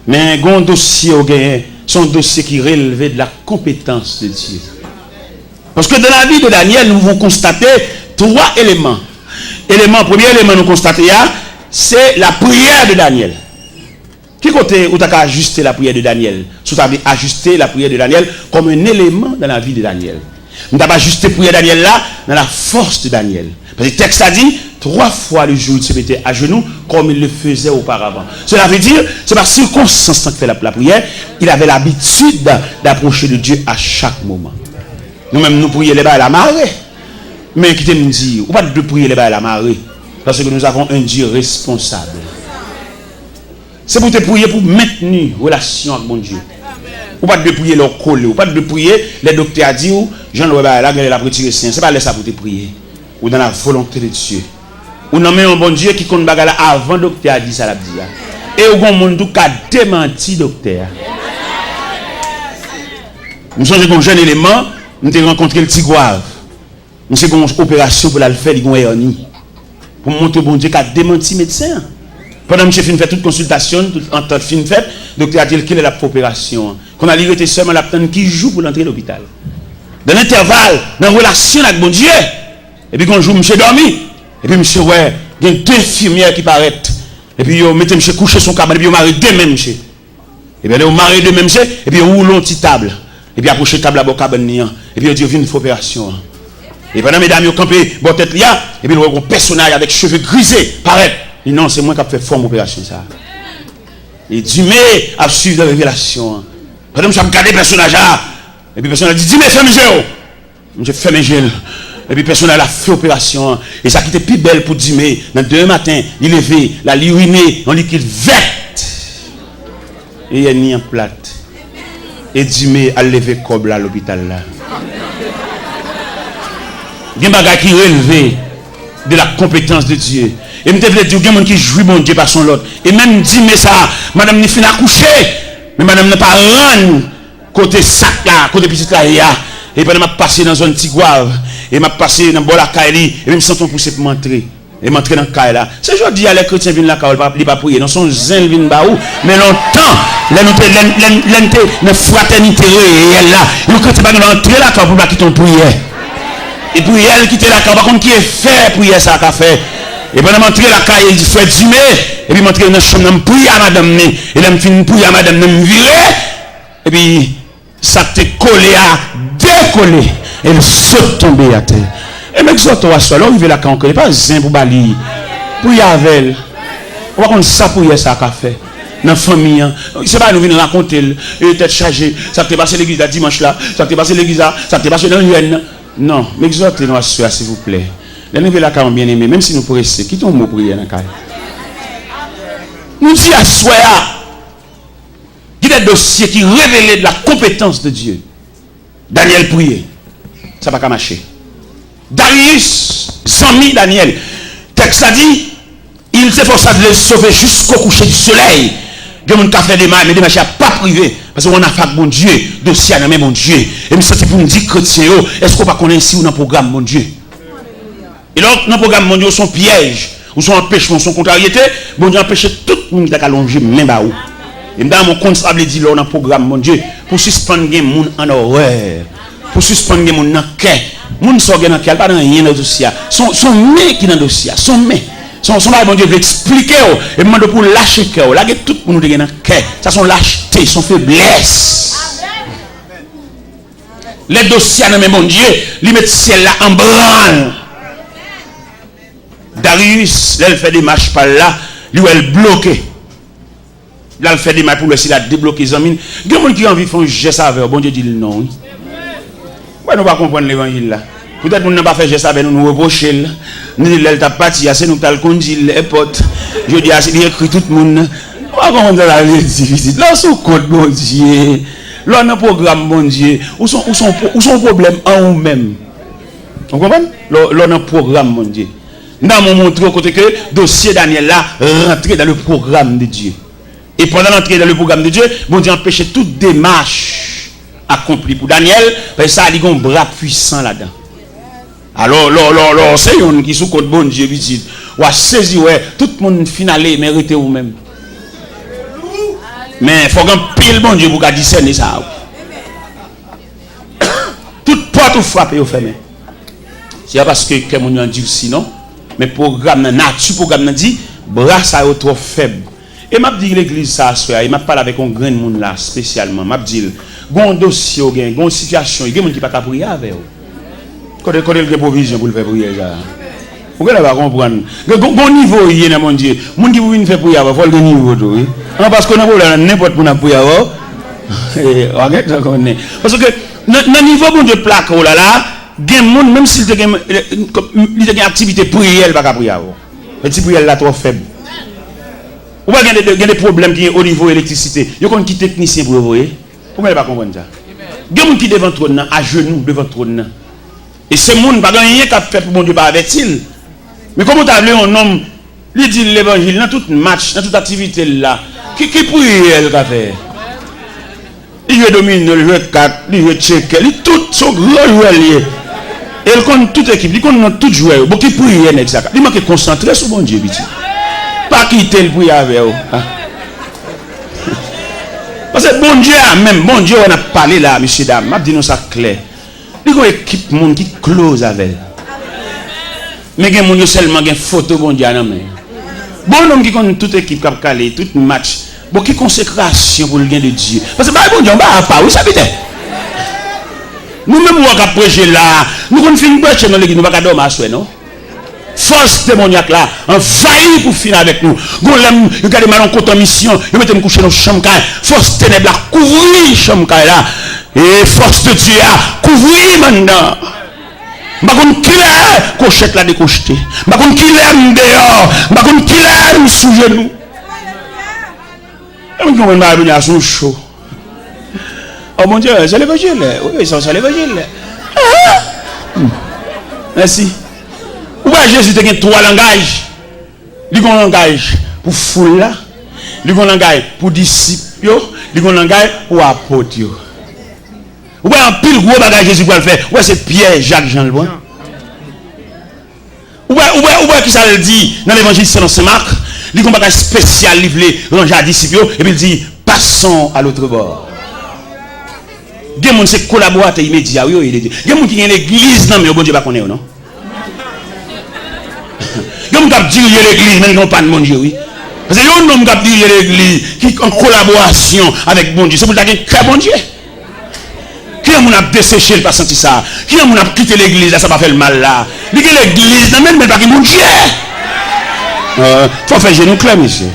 Mais un dossier au gain, son dossier qui relevait de la compétence de Dieu. Parce que dans la vie de Daniel, nous pouvons constater 3 éléments. Premier élément nous constater, c'est la prière de Daniel. Qui côté où tu as ajusté la prière de Daniel? Tu as ajusté la prière de Daniel comme un élément dans la vie de Daniel. Nous n'avons pas ajusté la prière de Daniel là, dans la force de Daniel. Parce que le texte a dit, 3 fois le jour il se mettait à genoux comme il le faisait auparavant. Cela veut dire, c'est par circonstance qu'il fait la prière, il avait l'habitude d'approcher de Dieu à chaque moment. Nous-mêmes, nous prions les bas à la marée. Mais qui te me dit, ou pas de prier les bas à la marée, parce que nous avons un Dieu responsable. C'est pour te prier pour maintenir relation avec mon Dieu. Ou pas de prier leur coller, ou pas de prier les docteurs a dit, Jean-Louis là, la retiré saint. C'est pas ça pour te prier. Ou dans la volonté de Dieu. Ou non mais un bon Dieu qui compte bagarre avant docteur a dit ça la dit. Et au bon monde qui a démenti docteur. Nous sommes un jeune élément, nous avons rencontré le Tigouave. Nous avons une opération pour la faire, nous avons pour montrer bon Dieu qui a démenti médecin. Pendant que je fait toute consultation, en temps de fin fait, le docteur a dit qu'il est la opération. Qu'on a libéré seulement la peine qui joue pour l'entrée à l'hôpital. Dans l'intervalle, dans la relation avec bon Dieu, et puis quand je joue, monsieur dormi, et puis monsieur, ouais, il y a 2 infirmières qui paraissent, et puis yo mettez monsieur coucher son cabane, et puis yo marre deux mêmes monsieur. Et bien yo marre deux mêmes monsieur, et puis yo roule une petite table, et puis approche table à bon cabane, et puis yo dit vient une opération. Et pendant mesdames yo campé, bon tête là, et puis un personnage avec cheveux grisés, paraît. Et non, c'est moi qui ai fait forme opération ça. Et Dieu a suivi la révélation. Pendant que je regardé le personnage là, et puis le personnage a dit, dis-moi, fais mes yeux. Je fais mes yeux. Et puis le personnage a fait opération. Et ça qui était plus belle pour Dieu. Dans 2 matins, il levé, la uriné en liquide verte. Et il a mis en plate. Et Dieu a levé comme à l'hôpital là. Il y a un bagage qui relevé de la compétence de Dieu. Et je voulais dire, il y a des gens qui jouent mon Dieu par son lot. Et même dit, mais ça, madame n'est fin à coucher. Mais madame n'a pas rendu côté sac là, côté petit là. Et puis, je m'a passé dans une Tigouave. Et m'a passé dans la Kaili. Et même sans ton pousser pour m'entrer. Et m'entrer dans le cas là. C'est aujourd'hui les chrétiens viennent là, ils pas prier. Non, son zèle vient baou. Mais longtemps, la fraternité réelle là, les chrétiens pas entrer là pour pas quitter ton prière. Et puis elle quitter la par contre qui est fait prier ça qu'a fait. Et pendant m'entrer la caille, il fait dîner et puis m'entrer dans la chambre, me prier à madame et là me fin prier à madame me virer et puis ça t'est collé à décoller et elle saute tomber à terre. Et mais ça toi seul, arrive là quand on connaît pas zin pour bali. Prier avec elle. On va comme ça prier ça qu'a fait. Dans la famille, c'est pas nous venir raconter et tête chargée, ça t'est passé l'église là dimanche là, ça t'est passé l'église là, ça t'est passé dans l'UN. Non, mais exhortez-nous à soi, s'il vous plaît. Les nouvelles là, bien aimé, même si nous pressons, quittons le mot prière dans le cas. Nous disons à soi, il y a des dossiers qui révèlent de la compétence de Dieu. Daniel priait. Ça va pas marcher. Darius, Zami Daniel, texte a dit, il s'efforça de les sauver jusqu'au coucher du soleil. Il y a des fait des mal, mais des marchés pas privés. Parce qu'on a fait bon Dieu, dossier à mon Dieu. Et je suis pour nous dire, chrétien, est-ce qu'on ne connaît ici ou dans le programme mon Dieu? Et donc, dans le programme mon Dieu, son piège, ou son empêchement, son contrariété, bon Dieu empêche tout le monde à allonger même à où. Et dans mon comptable dit là dans le programme mon Dieu, pour suspendre les gens en horreur, pour suspendre les gens dans le cœur. Les gens sont dans le cœur, pas dans rien dans le dossier. Son main qui est dans le dossier, son main. Son bon Dieu veut expliquer et demande pour lâcher cœur. Là, tout pour nous dans le cœur. Ça sont lâcheté, son faiblesse. Les dossiers dans mon Dieu, ils mettent ciel là en branle. Darius, là, il fait des marches par là, lui, elle bloqué. Là, il fait des marches pour essayer de débloquer les amis. Il y a des gens qui ont envie de faire un geste avec bon Dieu dit non. Pourquoi nous ne pas comprendre l'évangile là? Peut-être que nous n'avons pas fait geste avec nous, nous reprocher. Nous disons, elle t'a parti, c'est nous qui avons conduit les potes. Je dis, il écrit tout le monde. On va comprendre la difficile. Là, c'est compte, mon Dieu. Là, on a un programme, mon Dieu. Où sont problèmes en nous-mêmes? Vous comprenez? Là, on a un programme, mon Dieu. Nous avons montré au côté que le dossier Daniel là rentrait dans le programme de Dieu. Et pendant l'entrée dans le programme de Dieu, bon Dieu empêchait toute démarche accomplie pour Daniel, parce que ça a un bras puissant là-dedans. Alors, c'est un qui sous compte bon Dieu, dit, ou a saisi, ouais, tout le monde finalé, mérité ou même. Mais il faut qu'un pile bon Dieu pour discerner ça. Toute porte ou frappe ou fermée. C'est parce que quelqu'un a dit sinon, mais programme nature, programme dit, bras ça est trop faible. Et m'a dit l'église ça, et m'a parlé avec un grand monde là, spécialement. M'a dit, gon dossier, gon situation, il y a des gens qui ne peuvent pas prier avec vous. Quand il y a des provisions pour le faire prier, vous ne pouvez pas comprendre. Bon niveau, il y a mon Dieu. Les gens qui veulent faire prier, il faut le niveau. Parce qu'on a n'importe où prier. Parce que dans le niveau bon Dieu plaque, il y a des gens, même s'il y a une activité prière, il ne peut pas prier. La prière est trop faible. Ou bien il y a des problèmes qui sont au niveau de l'électricité. Il y a des techniciens pour vous voyez. Pourquoi ne pas comprendre ça? Il y a des gens qui sont devant le trône, à genoux devant le trône. Et ce monde n'a pas rien qu'à faire pour mon Dieu par avec-il. Mais comment tu as vu un homme, il dit l'évangile dans tout match, dans toute activité là, qui prie elle qu'a fait? Il veut dominer, il veut 4, il veut checker, il tout son gros joueur lié. Et il connaît toute équipe, il connaît tout joueur. Bon, qui prie elle exact. Il manque concentrer sur mon Dieu, petit. Pas quitter le prier avec vous. Parce que bon Dieu même, bon Dieu on a parlé là, messieurs dames, m'a dit nous ça clair. Il y a une équipe monde qui close avec. Mais il y a des gens seulement qui photo bon Dieu dans main. Bon homme qui connaît toute équipe qui a calé, tout match. Bon qui consécration pour le gain de Dieu. Parce que bon Dieu on va pas, oui ça peut être. Nous même on va prêcher là, nous qu'on finit prêcher dans l'église, nous pas dormir à soi non. Force démoniaque là, envahit pour finir avec nous. Gon l'aime, il garde mal en côté en mission, il mettait me coucher dans chambre caille. Force ténèbres là, couvrir chambre caille là. Et force de Dieu là, couvrir maintenant. Ba kon killer, cochette là décocheté. Ba kon killer dehors, ba kon killer sous genou. On comprend pas venir sous chaud. Oh mon Dieu, c'est l'évangile. Oui, c'est l'évangile. Merci. Où Jésus a trois langages. Il y a un langage pour foule là, il y a un langage pour disciples, il y a un langage pour apôtres. Où un pile gros bagage Jésus pour le faire. Où c'est Pierre, Jacques, Jean le bon. Où qui ça le dit dans l'évangile selon Saint Marc, il y a un bagage spécial livré ranger à disciples et puis il dit passons à l'autre bord. Il y a des gens qui collaborent immédiat. Il y a des gens qui sont dans l'église, non, mais bon Dieu ne connaît pas, non? Il y a des gens qui disent l'église, mais ils n'ont pas de bon Dieu, oui. Parce que il y a des gens qui disent l'église, qui sont en collaboration avec bon Dieu. C'est pour ça qu'il y a un bon Dieu. Qui a desséché, il pas senti ça? Qui a quitté l'église, ça va faire le mal là? Il y a l'église, non, mais pas que mon Dieu. Il faut faire genou clair, monsieur.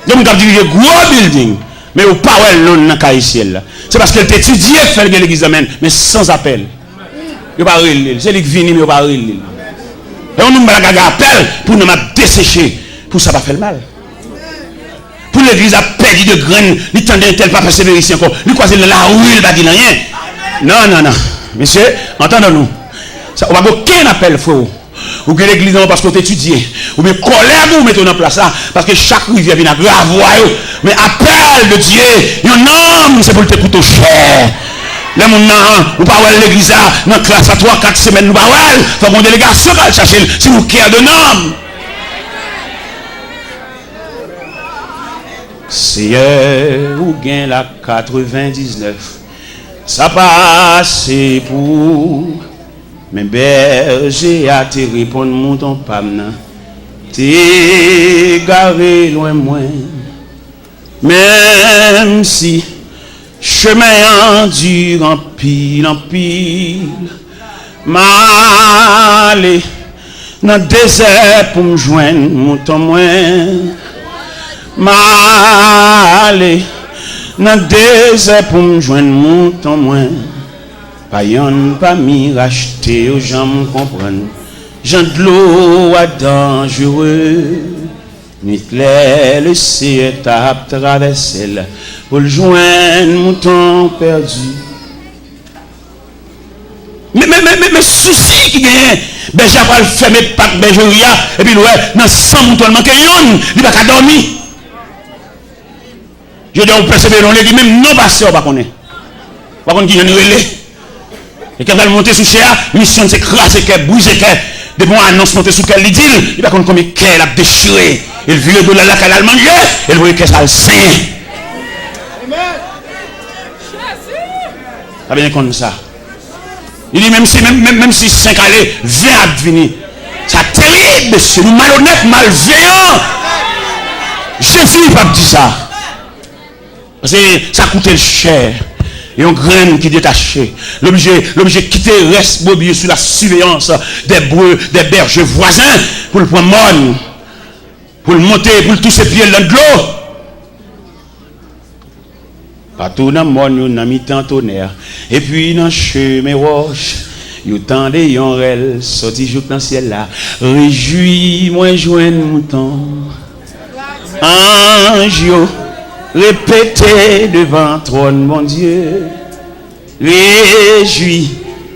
Il y a des gens qui disent gros building. Mais au pas non dans Caïciel. C'est parce qu'elle t'étudie faire l'église mais sans appel. Il pas relé, c'est lui qui vient mais il pas relé. Et on nous appel pour nous dessécher pour ça pas faire le mal. Pour l'église a perdu de graines, il tendait tel pas persévérer ici encore. Lui croiser la rue, il va dire rien. Non. Monsieur, entendons-nous. Ça on va aucun appel frère. Ou que l'église non parce qu'on t'étudie. Ou bien colère vous mettez en place là parce que chaque rivière vient à gravoyer. Mais appel de Dieu, un homme c'est pour te coûter cher. Les gens ou pas l'église là dans classe à 3-4 semaines nous pas faut qu'on délégation va chercher si vous cœur de homme. Seigneur ou gain la 99. Ça passe pour mais berger a te répondre mouton pamna. T'es garé loin moins. Même si chemin endure en pile, m'aller dans le désert pour me joindre mouton moins. M'aller dans le désert pour me joindre mouton moins. Pas yon pas mi racheter aux gens me comprennent. Jean de l'eau à dangereux. Nuit claire, le ciel tape traverser pour le joindre mouton perdu. Mais souci qui gagne, ben j'ai pas le fermer pas bergeria et puis ouais dans 100 moutons manque yon, il va pas dormir. Je dois persévérer dans l'église même non pasteur pas connaît. Pas connaît qui vient relé. Et quand elle monte sous cher, mission c'est craser qu'elle bouger qu'elle de bon annonce monter sous qu'elle dit, il va connaître combien qu'elle a déchiré. Il vit le de la qu'elle a mangé, elle voit que ça le saint. Ça bien comme ça. Il dit même si 5 allées, 20 à venir. Ça terrible, c'est nous malhonnête, malveillant. Jésus ne pas dire ça. Parce que ça coûte cher. Et on graine qui détaché. L'objet quitter reste bobillé sous la surveillance des bergers voisins pour le prendre mon, pour le monter, pour le toucher pieds dans l'eau. Partout dans le monde, on a mis tant tonnerre. Et puis dans le chemin roche, il tend des yonrels, sorti jour dans le ciel là. Réjouis-moi, joindre mouton. Ange, répétez devant trône, mon Dieu. Réjouis,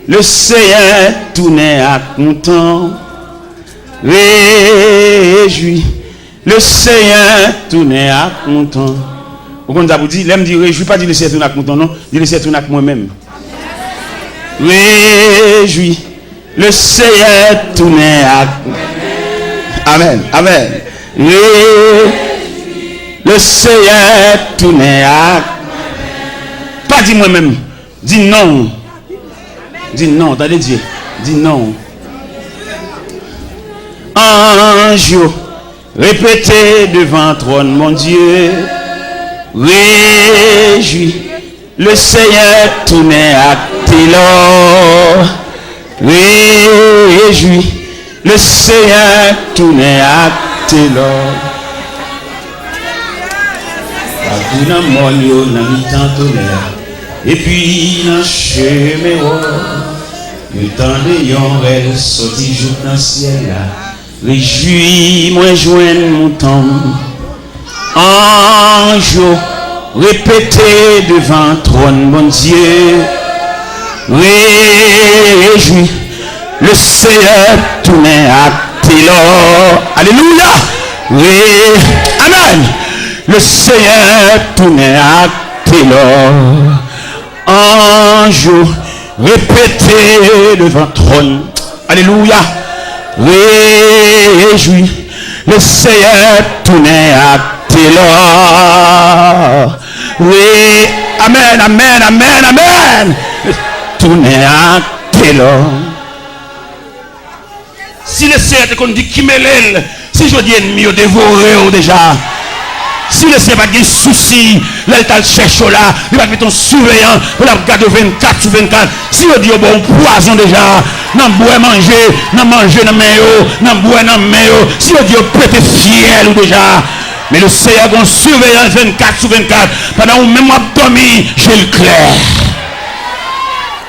le Seigneur tourné à content. Réjouis, le Seigneur tourné à content. Vous avez dit, l'aime dit réjouis, pas dit le Seigneur tourné à content, non. Dit le Seigneur tourné à moi-même. Réjouis, le Seigneur tourné à Amen, amen. Le Seigneur tourné à pas dit moi-même, dis non. Dis non, t'as Dieu. Dis non. Ange, répétez devant trône, mon Dieu. Réjouis, le Seigneur tourné à Télor. Réjouis, le Seigneur tourné à Télor. Tout dans mon lieu, dans mi temps tonnerre. Et puis dans chemin le temps de yon sorti jour dans le ciel là. Réjouis-moi joindre mon temps. Ange, répétez devant trône mon Dieu. Réjouis, le Seigneur tourné à Télor. Alléluia. Amen. Le Seigneur tourné à Télor. Ange, répétez devant trône. Alléluia. réjouis, le Seigneur tournait à Télor. Oui, amen, amen, amen, amen. Tournait à Télor. Si le Seigneur te dit qui me l'aile, si je dis ennemi au dévoré déjà. Si le Seigneur n'a pas de soucis, là il t'a cherché là, il va mettre ton surveillant pour la garder 24 sur 24. Si on dit bon poison déjà, non boire manger, non manger dans main, non boire dans main. Si on dit prêter fiel ou déjà. Mais le Seigneur a un surveillant 24 sur 24. Pendant où même dormi, j'ai le clair.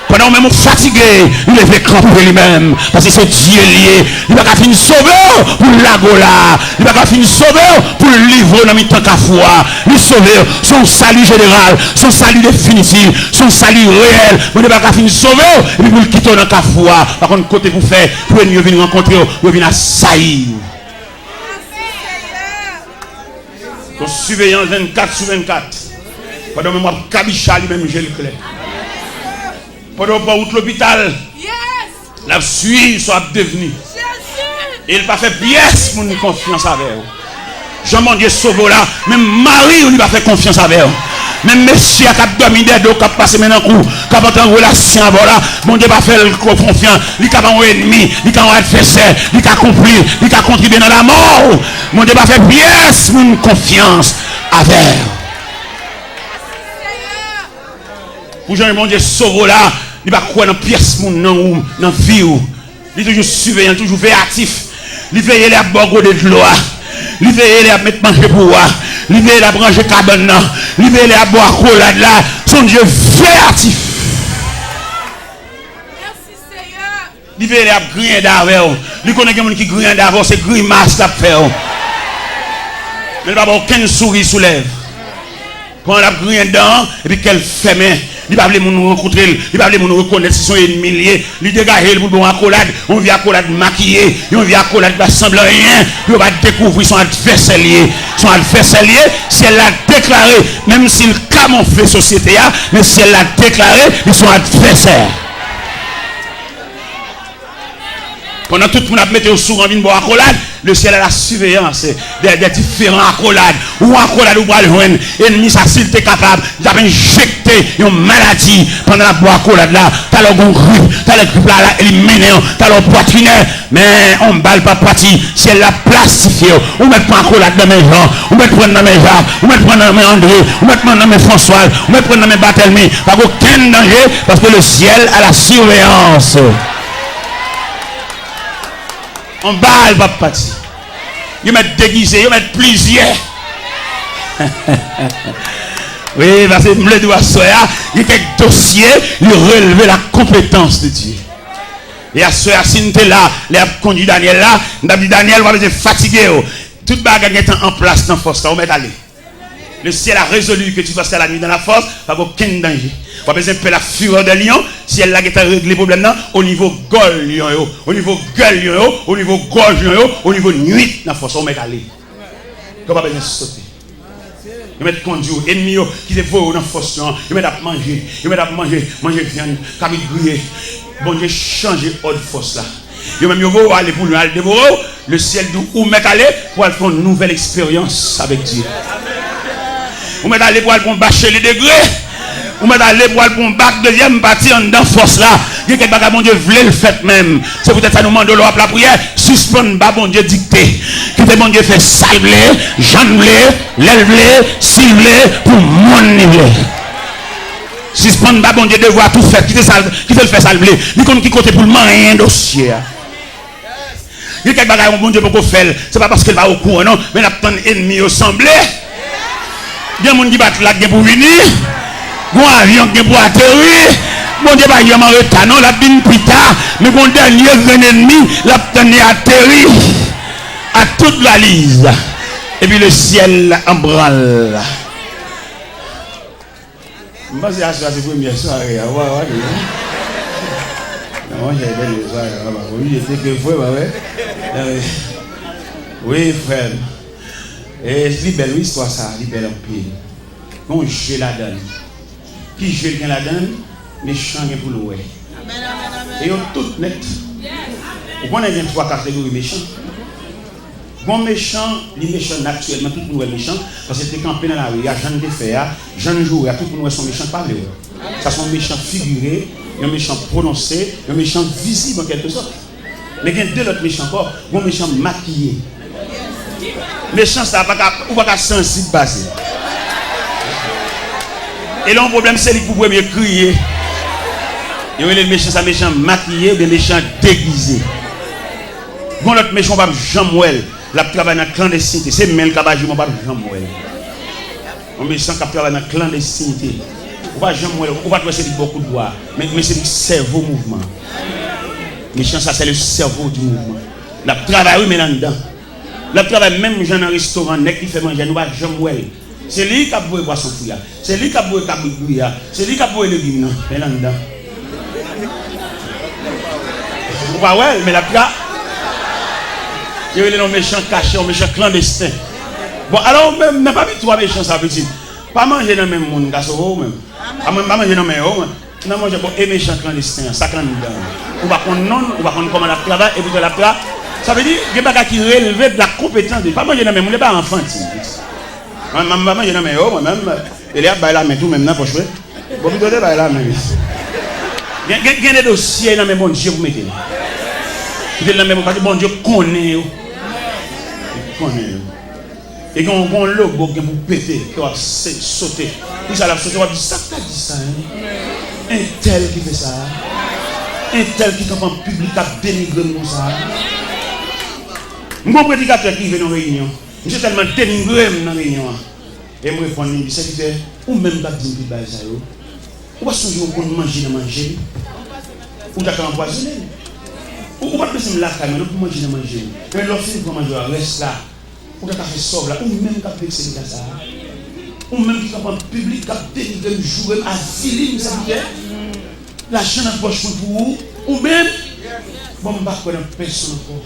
Pendant où même fatigué, il est fait camper lui-même. Parce que c'est Dieu lié. Il va finir sauveur pour la gola. Il va finir sauveur pour le livre dans le temps qu'à foi. Le sauveur, son salut général, son salut définitif, son salut réel. Il va finir sauveur et puis pour le quitter dans la foi. Par contre, côté pour faire, pour venir rencontrer, pour venir assaillir. Ton surveillant 24 sur 24. Pendant que moi, Kabicha lui-même, j'ai le clair. Pendant que je l'hôpital, la suite soit devenue. Et il n'a pas fait pièce pour nous confiance avec vous. Jean-Mondier Sauveau là, même Marie, on lui a fait confiance avec vous. Même monsieur qui a dominé, qui a passé maintenant coup, qui a été en relation avec là, mon Dieu va faire confiance, il a un ennemi, il a un adversaire, il a compris, il a contribué dans la mort. Mon Dieu va faire pièce pour nous confiance avec vous. Pour Jean-Mon Dieu Sauveau là, il va croire dans pièce dans la vie. Il est toujours surveillant, toujours véatif. Il veille à boire de l'eau. Il veille à mettre manger pour moi. Il veille à brancher cabane. Il veille à boire collade là. Son Dieu véatif. Merci Seigneur. Il veille à griller d'avant. Il connaît quelqu'un qui grille d'avant, c'est grimace à faire. Mais il n'y a pas aucun sourire sous lèvres. Quand on a grillé dedans, et puis qu'elle fait main. Il va pas nous rencontrer, il va pas nous reconnaître si son ennemi, il dégage pour bon accolade, on vient accolade maquillé, on vient accolade pas semblant rien, il va découvrir son adversaire lié. Son adversaire lié, si elle l'a déclaré, même s'il camoufle société, mais si elle l'a déclaré, ils sont adversaires. Pendant tout le monde a mis au sourd en vin pour accolade, le ciel a la surveillance des différents accolades. Ou accolade ou pas le joindre. Ennemi, ça s'il était capable, il a injecté une maladie pendant la boîte accolade là. T'as le bon grippe, t'as le grippe là, éliminé, t'as le poitrinaire. Mais on ne balle pas parti. Si elle l'a plastifié, on met pas accolade dans mes gens, on met prendre dans mes Jacques, on met prendre dans mes André, on met prendre dans mes François, on met prendre dans mes Barthélemy. Pas aucun danger parce que le ciel a la surveillance. On balle pas parti. Ils mettent déguisé, ils mettent plusieurs. Oui, parce que le doigt soya, il y a un dossier, il relevait la compétence de Dieu. Et à ce si tu es là, les a conduit Daniel là, Daniel va être fatigué. Toute bagarre est en place dans la force, on met aller. Le ciel a résolu que tu fasses la nuit dans la force, pas aucun danger. On a besoin de la fureur de lion, si elle a réglé le problème au niveau gueule lion, au niveau gueule lion, au niveau gorge lion, au niveau nuit dans la force, on met aller. On a besoin de sauter. Ils mettent conduire, ennemis qui se voient dans la force, ils mettent à manger, manger viande, comme ils grillent. Bon Dieu, changer autre force là. Ils même vont aller pour nous aller dévorer, le ciel d'où mettre aller pour aller faire une nouvelle expérience avec Dieu. Vous mettez aller pour aller bâcher les degrés. Vous mettez aller pour aller bac deuxième partie en dedans force là. Il y a quelqu'un qui bon Dieu voulait le faire même. C'est peut-être ça nous demande de l'eau la prière. Suspendre bas bon Dieu dicté. Qui te bon Dieu fait salver, janvler, l'élever, cibler pour mon niveau. Suspendre bas bon Dieu devoir tout faire. Qui te le fait salver. Il compte qui côté pour le moyen dossier. Il y a quelqu'un qui bon Dieu pour faire. C'est pas parce qu'il va au courant non. Mais il a tant d'ennemis assemblés. Il y a des gens qui battent là pour venir. Bon avion qui pour atterrir. Bon Dieu va y avoir un retard. Non, la bin pita. Mais bon dernier ennemi, la tenue atterri à toute la lise. Et puis le ciel en branle. Je pense que c'est la première soirée. Non, j'ai bien les soirées. Oui, j'étais que frère. Oui, frère. Et c'est belle histoire ça, c'est belle en pile. On joue la donne. Qui joue bien la donne, mais change pour le ouais. Et on tout net. Vous connaissez 3 catégories méchants. Bon méchant, les méchants naturellement, tout le monde est méchant, parce que c'est campé dans la rue, il y a gens de faire, gens de jouer, tout le monde sont méchants par les ça sont méchants figurés, un méchant prononcé, un méchant visible en quelque sorte. Mais il y a deux autres méchants encore, bon méchant maquillé. Méchant, ça va pas sensible basé. Et là, le problème, c'est qu'il faut mieux crier. Il y a les méchants, ça méchant maquillé, des méchants déguisés. Bon, l'autre méchant, va Jean-Mouel. La travail dans la clandestinité. C'est même le cabage, on va Jean-Mouel. On méchant qui travaille dans la clandestinité. On va Jean-Mouel, on va trouver beaucoup de doigts. Mais c'est le cerveau mouvement. Méchant, ça, c'est le cerveau du mouvement. La travail, mais là-dedans. La travail, même dans un restaurant, qui fait manger, nous va Jean-Mouel. C'est lui qui a beau boisson fouilla. C'est lui qui a beau cabouilla. C'est lui qui a beau légumes, non. Mais là-dedans. On va ouais, mais la plat. Il y a des méchants cachés, des méchants clandestins. Bon, alors, même pas mis 3 méchants, ça veut dire. Pas manger dans le même monde, même. Pas manger dans le même monde. Non, manger bon, et méchants clandestins, ça quand dedans. On va prendre non, on va prendre comment la travail, et puis de la plat. Ça veut dire qu'il y a des gens qui relèvent de la compétence. Pas manger dans le même monde, pas enfant. Maman, je n'ai pas moi-même. Il y a là, mais tout même, pour jouer. Bon, vous donnez là, mais. Il y a des dossiers dans mes bon Dieu, vous mettez. Vous dans mes bon Dieu, connaît. Et quand on a un logo qui vous péter, qui va sauter. Il va sauter, on va dire ça, tu as dit ça. Un tel qui fait ça. Un tel qui est en public à dénigrer nous ça. Mon prédicateur qui vient dans la réunion. Je suis tellement dénigré dans la réunion. Et moi, je me dis, ou même pas dire que ça. Ou pas songer qu'on mange dans manger. Ou t'as empoisonné. Ou pas penser là quand même pour manger dans manger. Mais l'autre pour manger reste là. Ou t'as fait sauve là. Ou même qu'à vexer ça. Ou même qui en public qu'à dénigrer jouer à filer ça veut dire. La chaîne à poche pour vous. Ou même bon pas connaître personne encore.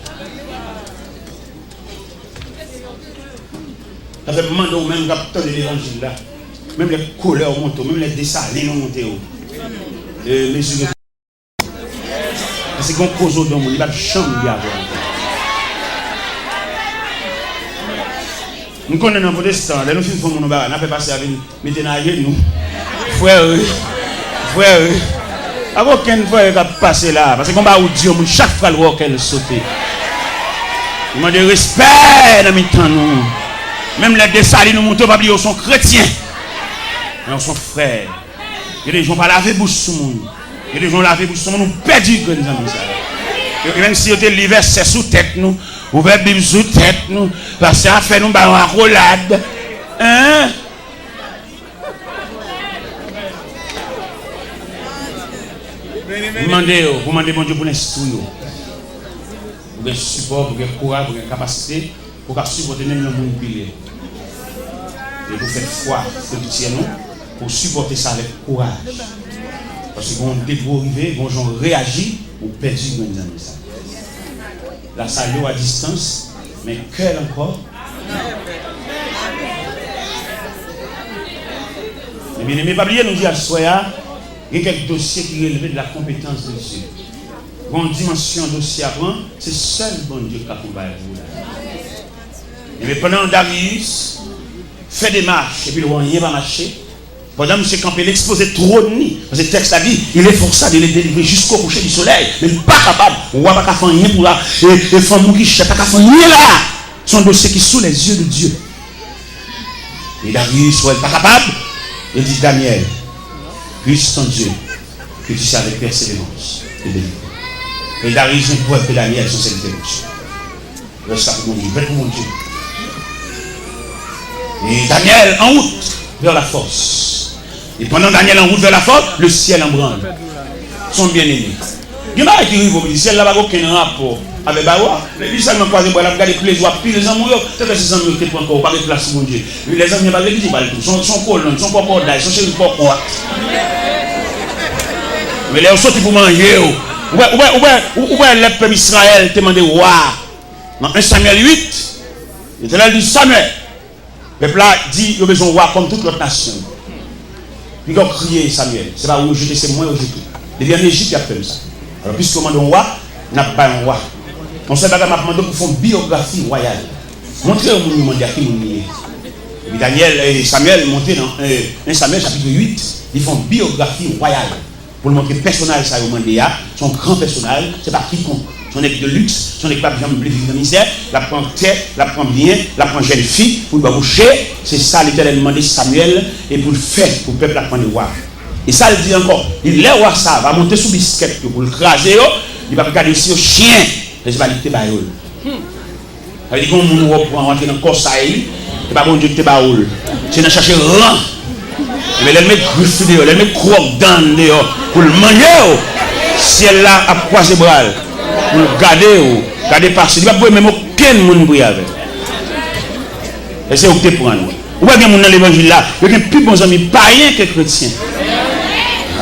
Ça fait demander au même capteur de l'évangile là. Même les couleurs montent, même les dessalines montent. Messieurs, c'est qu'on cause au monde, il va chambre bien. Nous connaissons nos protestants, nous faisons mon bar, nous fait passer avec nous. Frère, avant qu'une fois il va passer là, parce qu'on va où Dieu, chaque fois le voit qu'elle saute. Il m'a dit respect dans mes temps nous. Même les dessalines nous montent pas ils sont chrétiens. Mais ils sont frères. Il y a des gens qui laver bouche sur le monde. Il y a des gens qui laver bouche sur le monde. Nous perdons que nous avons ça. Et même si vous avez l'hiver, c'est sous tête nous. Vous avez Bible sous tête nous. Parce que ça fait nous une roulade. Hein? Vous demandez bon Dieu pour l'instruire. Pour un support, pour un courage, pour une capacité, pour supporter même le monde pilier. Et vous faites foi, vous faites nous, pour supporter ça avec courage. Parce que quand vous arrivez, quand on réagit, vous perdez les amis. La salut à distance, mais cœur encore. Mais bien aimé, pas oublier, nous dit à Soya, il y a quelques dossiers qui relèvent de la compétence de Dieu. Une dimension dossier à prendre, c'est seul bon Dieu qui accompagne vous. Mais pendant Darius fait des marches et puis le rien va marcher. Pendant M. Campbell exposé trop de nuit. Parce que le texte a dit, il est forcé de les délivrer jusqu'au coucher du soleil. Mais il n'est pas capable. On ne va pas faire rien pour là. Et les femmes qui ne cherchent pas faire rien là. Son dossier qui est sous les yeux de Dieu. Et Darius n'est pas capable. Il dit Daniel, puisse ton Dieu que tu sais avec persévérance et délivrer. Et Darius ne pouvait que Daniel son serviteur. Reste pour mon Dieu. Faites pour mon Dieu. Et Daniel en route vers la force. Et pendant Daniel en route vers la force, le ciel en branle. Son bien-aimé. Il y a qui arrive au ciel là-bas, aucun rapport avec Bawa. Les gens qui croisent, ils regardent les joies, puis les amoureux, c'est que ces amoureux qui prennent encore, pas de place mon Dieu. Les amis, pas de l'église, son colonne, son corpordail, son chéri pourquoi. Mais les autres, pour manger. Où est le peuple Israël demandé roi? Dans 1 Samuel 8, il était dit Samuel. Le peuple dit qu'il a besoin de roi comme toute l'autre nation. Puis il a crié Samuel. C'est pas où jeter, c'est moi où jeter. Depuis en Égypte, il y a fait ça. Alors, puisque on demande un roi, n'a pas un roi. On sait pas m'a demandé pour faire une biographie royale. Montrez au monde à qui nous. Daniel et Samuel montaient dans 1 Samuel chapitre 8, ils font une biographie royale pour montrer le personnage ça son grand personnage, c'est pas quiconque. Son équipe de luxe, son équipe de jambe blessée dans le ministère, la prend tête, la prend bien, la prend jeune fille, pour le boucher. C'est ça l'Éternel demandé Samuel et pour le faire, pour le peuple apprendre à voir. Et ça, il dit encore, il les voir ça, va monter sous biscuit pour le craser, il va regarder aussi au chien, et je vais aller te bailler. Ça veut dire qu'on va rentrer dans le corps ça, c'est pas bon Dieu qui te baille. C'est dans chercher rang. Mais elle met griffe dehors, elle met croque dans dehors, pour le manger, si elle là a croisé bras. Pour garder passer. Il ne va pas même aucun monde pour y aller. Et c'est où tu prends. Ou pas bien dans l'évangile là, il y a plus bons amis païens que chrétiens.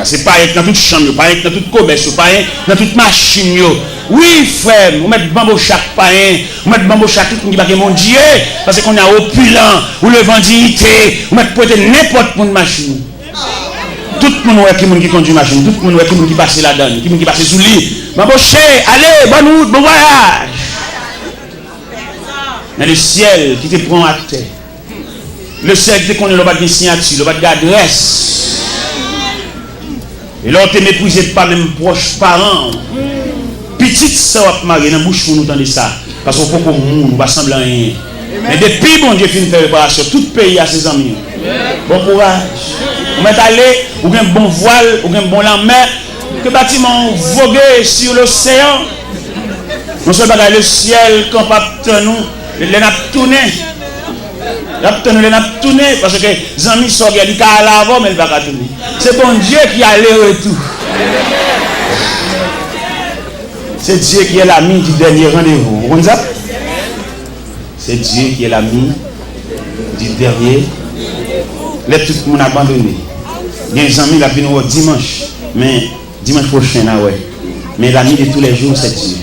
C'est païen dans toute chambre, païen dans toute commerce, païen dans toute machine. Oui frère, vous mettez bambo chaque païen, vous mettez bambo chaque tout qui va mon Dieu, parce qu'on a opulent, ou le vendité, vous mettez peut-être n'importe quelle machine. Tout le monde qui conduit machine, tout le monde qui passe là-dedans, qui passe sous le lit. Bambo cher, allez, bonne route, bon voyage. Mais le ciel qui te prend à terre, le ciel qui te connaît le bas de signature, le bas d'adresse. Et là, on te méprisé pas même proches parents. Petite soeur mariée dans la bouche pour nous entendre ça. Parce qu'on peut qu'on nous va sembler rien. Mais depuis bon Dieu finit de faire réparation, tout pays a ses amis. Bon courage. On va aller, ou un bon voile, ou un bon lendemain, que bâtiment voguer sur l'océan. Non seulement le ciel, quand pas nous, les nappes tournées. Les nappes tournées, parce que les amis sont regardés à l'avant, mais ils ne vont pas tourner. C'est bon Dieu qui a les retours. C'est Dieu qui est l'ami du dernier rendez-vous. Vous comprenez ça? C'est Dieu qui est l'ami du dernier. Là, tout le monde a abandonné. Il y a des amis qui viennent dimanche. Mais dimanche prochain, là, ouais. Mais l'ami de tous les jours, c'est Dieu.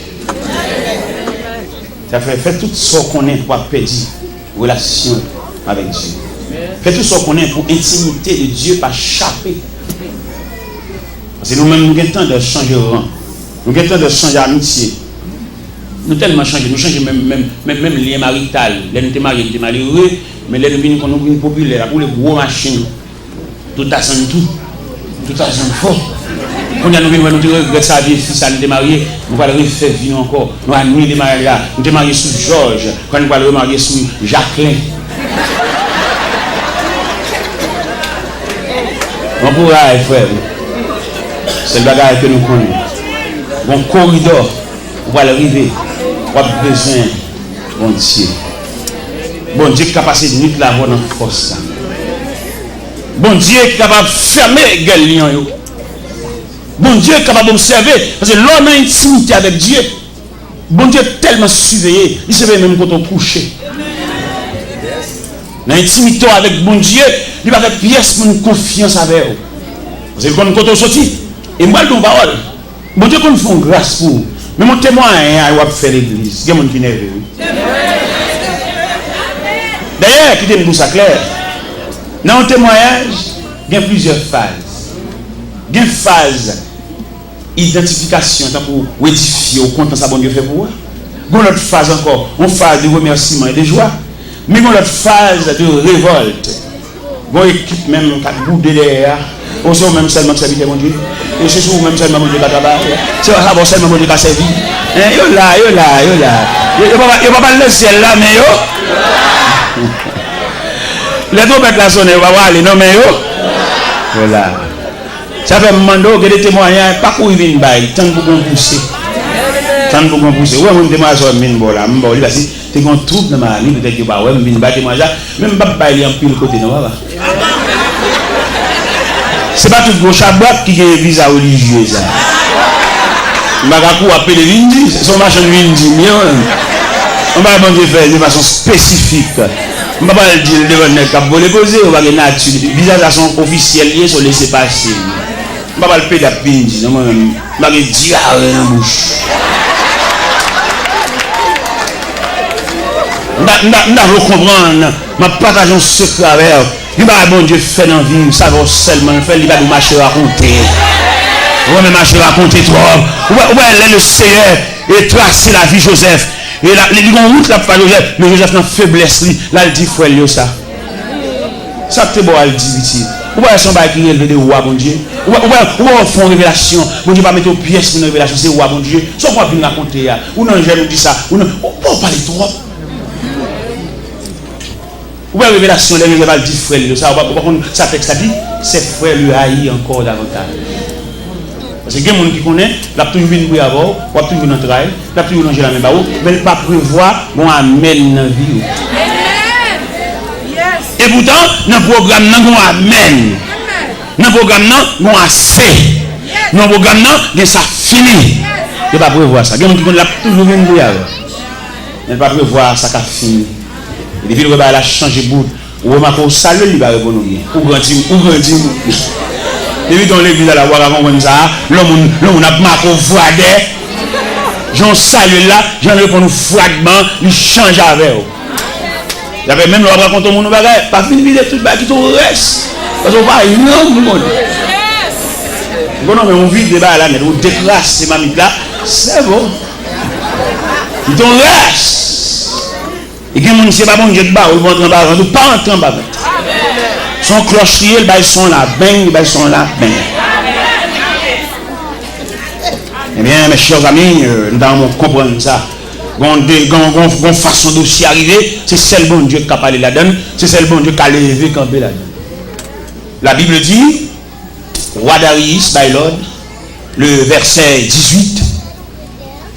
Ça fait tout ce qu'on est pour perdre relation avec Dieu. Fait tout ce qu'on est pour intimité de Dieu, pas chapper. Parce que nous-mêmes, nous avons le temps de changer de rang. Nous avons le temps de changer d'amitié. Nous tellement changé, nous changeons même lien marital. Là, nous sommes mariés, nous sommes malheureux, mais là, nous sommes populaires pour les gros machines. Tout à son tout à son fort. Quand nous regrettons sa vie, si ça nous est marié, nous allons refaire vie encore. Nous allons nous démarrer là. Nous sommes mariés sous Georges, quand nous allons marier sous Jacqueline. On pourra, frère. C'est le bagage que nous connaissons. Bon corridor, on va arriver. On a besoin de bon Dieu. Bon Dieu qui est capable de nuit la voix dans la force. Bon Dieu qui est capable de fermer les gueules. Bon Dieu est capable d'observer. Parce que l'homme a une intimité avec Dieu. Bon Dieu est tellement surveillé. Il se fait même quand on couche. L'intimité avec bon Dieu, il va faire pièce pour une confiance avec vous. Parce que quand on sortit, et moi, je parole. Bon Dieu, qu'on fait grâce pour vous. Mais mon témoin, il va faire l'église. Il y a des gens qui nerveux. D'ailleurs, écoutez-moi pour ça clair. Dans le témoignage, il y a plusieurs phases. Il y a une phase identification pour édifier au compte de ça bon Dieu fait pour vous. Il y a une autre phase encore, une phase de remerciement et de joie. Mais il y a une autre phase de révolte. Il y a une équipe même qui a boudé derrière. Aussi, même seulement qui servit mon Dieu. Et c'est sûr, même seulement mon Dieu qui a travaillé. C'est ça, seulement mon Dieu qui a servi. Yo là. Il ne va pas le ciel là, mais yo. Les deux bêtes là sonner, on va voir aller, non, mais yo. Voilà. Ça fait un moment que des témoignages, pas pour y venir, tant pour qu'on pousse. Tant pour qu'on pousse. Ouais, mon témoignage, je vais venir là. Il va dire, tu as un trouble dans ma vie, peut-être que bah ouais, je vais venir témoignage. Même pas il y a un pile côté, non, voilà. C'est pas tout gauche à boîte qui a un visa religieux. Magakou appelle Windy, c'est son machin Windy. On va demander de faire de façon spécifique. On va pas le dire devant le cap, on va le poser, on va le nature. Visage officielle, ils sont laissés passer. On va pas le payer la Windy, on va le dire dans la bouche. On va comprendre, on va partager un secret avec eux. Il va bon Dieu faire dans la vie, ça va seulement faire, il va nous marcher à raconter. On va marcher raconter trop. Ouais, le Seigneur et tracer la vie Joseph. Et là, les gens route là pour Joseph, mais Joseph n'a faiblesse là il dit frère lui ça. Ça c'est bon elle dit vite. Ou bien son bail qui élevé de roi bon Dieu. Ou bien font révélation. Bon Dieu pas mettre aux pièces pour une révélation, c'est roi bon Dieu. Soit quoi venir raconter là. Ou non j'aime dire ça. Ou non on parler trop. Ou bien révélation les gens va dire frère lui ça. Ça texte ça dit c'est frère lui haït encore davantage. Parce que il y a des gens qui connaissent, il a toujours vu une avant, il a toujours vu notre travail, il a toujours manger la même barreau, mais il ne peut pas prévoir, bon, amène dans la vie. Et pourtant, dans le programme, nous avons amène. Dans le programme, nous avons assez. Dans le programme, nous ça fini. Il ne peut pas prévoir ça. Il y a des gens qui connaissent, il a toujours vu une avant. Il ne peut pas prévoir ça qui a fini. Il dit qu'il va changer de bout. Ou remarquez au salut, il va répondre bien. Ou grandir. Et puis dans l'église à la voix avant comme ça, l'homme a marqué au voide. J'en salue là, j'en ai pour nous fragments, il change avec eux. J'avais même le raconter mon bagage, pas fini de tout qui tout reste. Parce qu'on va non tout le monde. Bon non mais on vit débat là, mais on déclasse ces mamites là, c'est bon. Ils t'ont reste. Et qui mon c'est pas bon Dieu de bas, ils vont entrer en bas, ils vont pas entrer en bas. Son clocherier, ils sont là, bang, ils sont là, bang. Eh bien, mes chers amis, nous devons comprendre ça. Une façon d'aussi arriver, c'est celle bon Dieu qui a parlé là-dedans, c'est celle bon Dieu qui a levé camper là-dedans. La Bible dit, roi Darius, by Lord, le verset 18,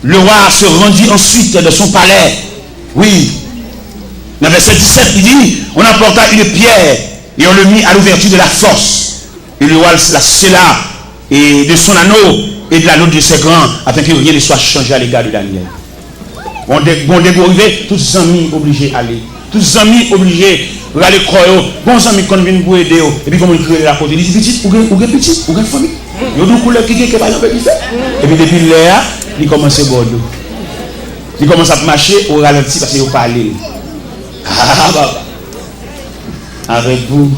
le roi se rendit ensuite de son palais. Oui. Dans le verset 17, il dit, on apporta une pierre et on le mit à l'ouverture de la force. Et le roi la scella et de son anneau et de l'anneau de ses grands, afin que rien ne soit changé à l'égard de Daniel. Bon dégourvé, tous les amis obligés d'aller. Tous les amis obligés d'aller croire. Bon amis qu'on vient pour aider. Et puis comment ils créent la côté. Ils disent petit, ou petit, ou famille. Ils ont couleur qui est pas fait. Et puis depuis là, ils commencent à bordeaux. Ils commencent à marcher au ralenti parce qu'ils parlent. Ah bah. Avec vous,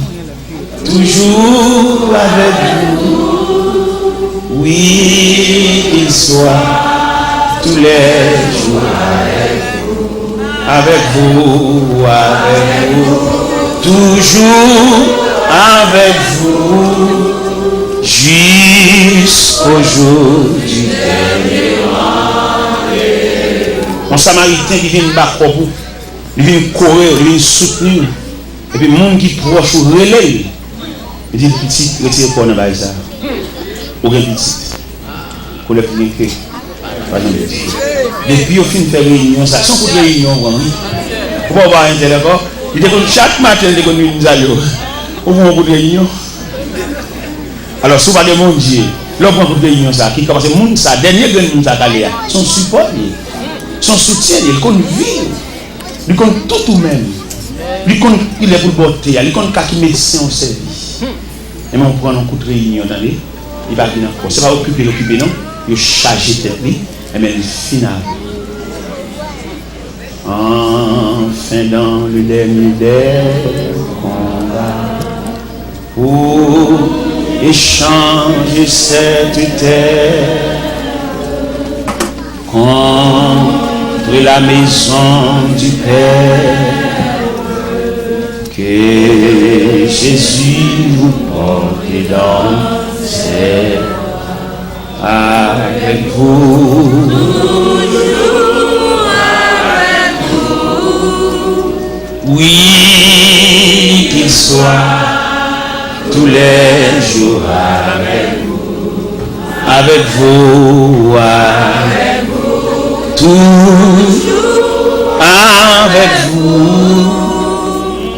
toujours avec vous, oui, il soit tous les jours avec vous, toujours avec vous, jusqu'au jour du dernier rendez-vous. Un Samaritain qui vient battre pour vous, il vient courir, il vient soutenir. Et puis, les gens qui proche ou relève, il dit petit, retire quoi dans le ça. Ou bien petit. Pour le finir que. Depuis, au fin de faire réunion, ça, sans coup de réunion, pour pas avoir un téléphone, il dit que chaque matin, il dit que nous allons. Au moins, coup de réunion. Alors, si vous parlez de mon Dieu, l'homme coup de réunion, ça, qui commence à monde, ça, dernier que nous allons, son support, son soutien, il compte vivre, il compte tout ou même. Il est pour le botter, il compte qui médecin au service. Et on prend un coup de réunion, attendez, il va venir encore. Ce n'est pas l'occuper, non, il charge tête, et bien il finit. Enfin, dans le dernier des combats, pour échanger cette terre contre la maison du Père. Que Jésus vous porte dans ses bras avec vous. Toujours avec vous. Oui, qu'il soit tous les jours avec vous. Avec vous, avec vous. Toujours avec vous.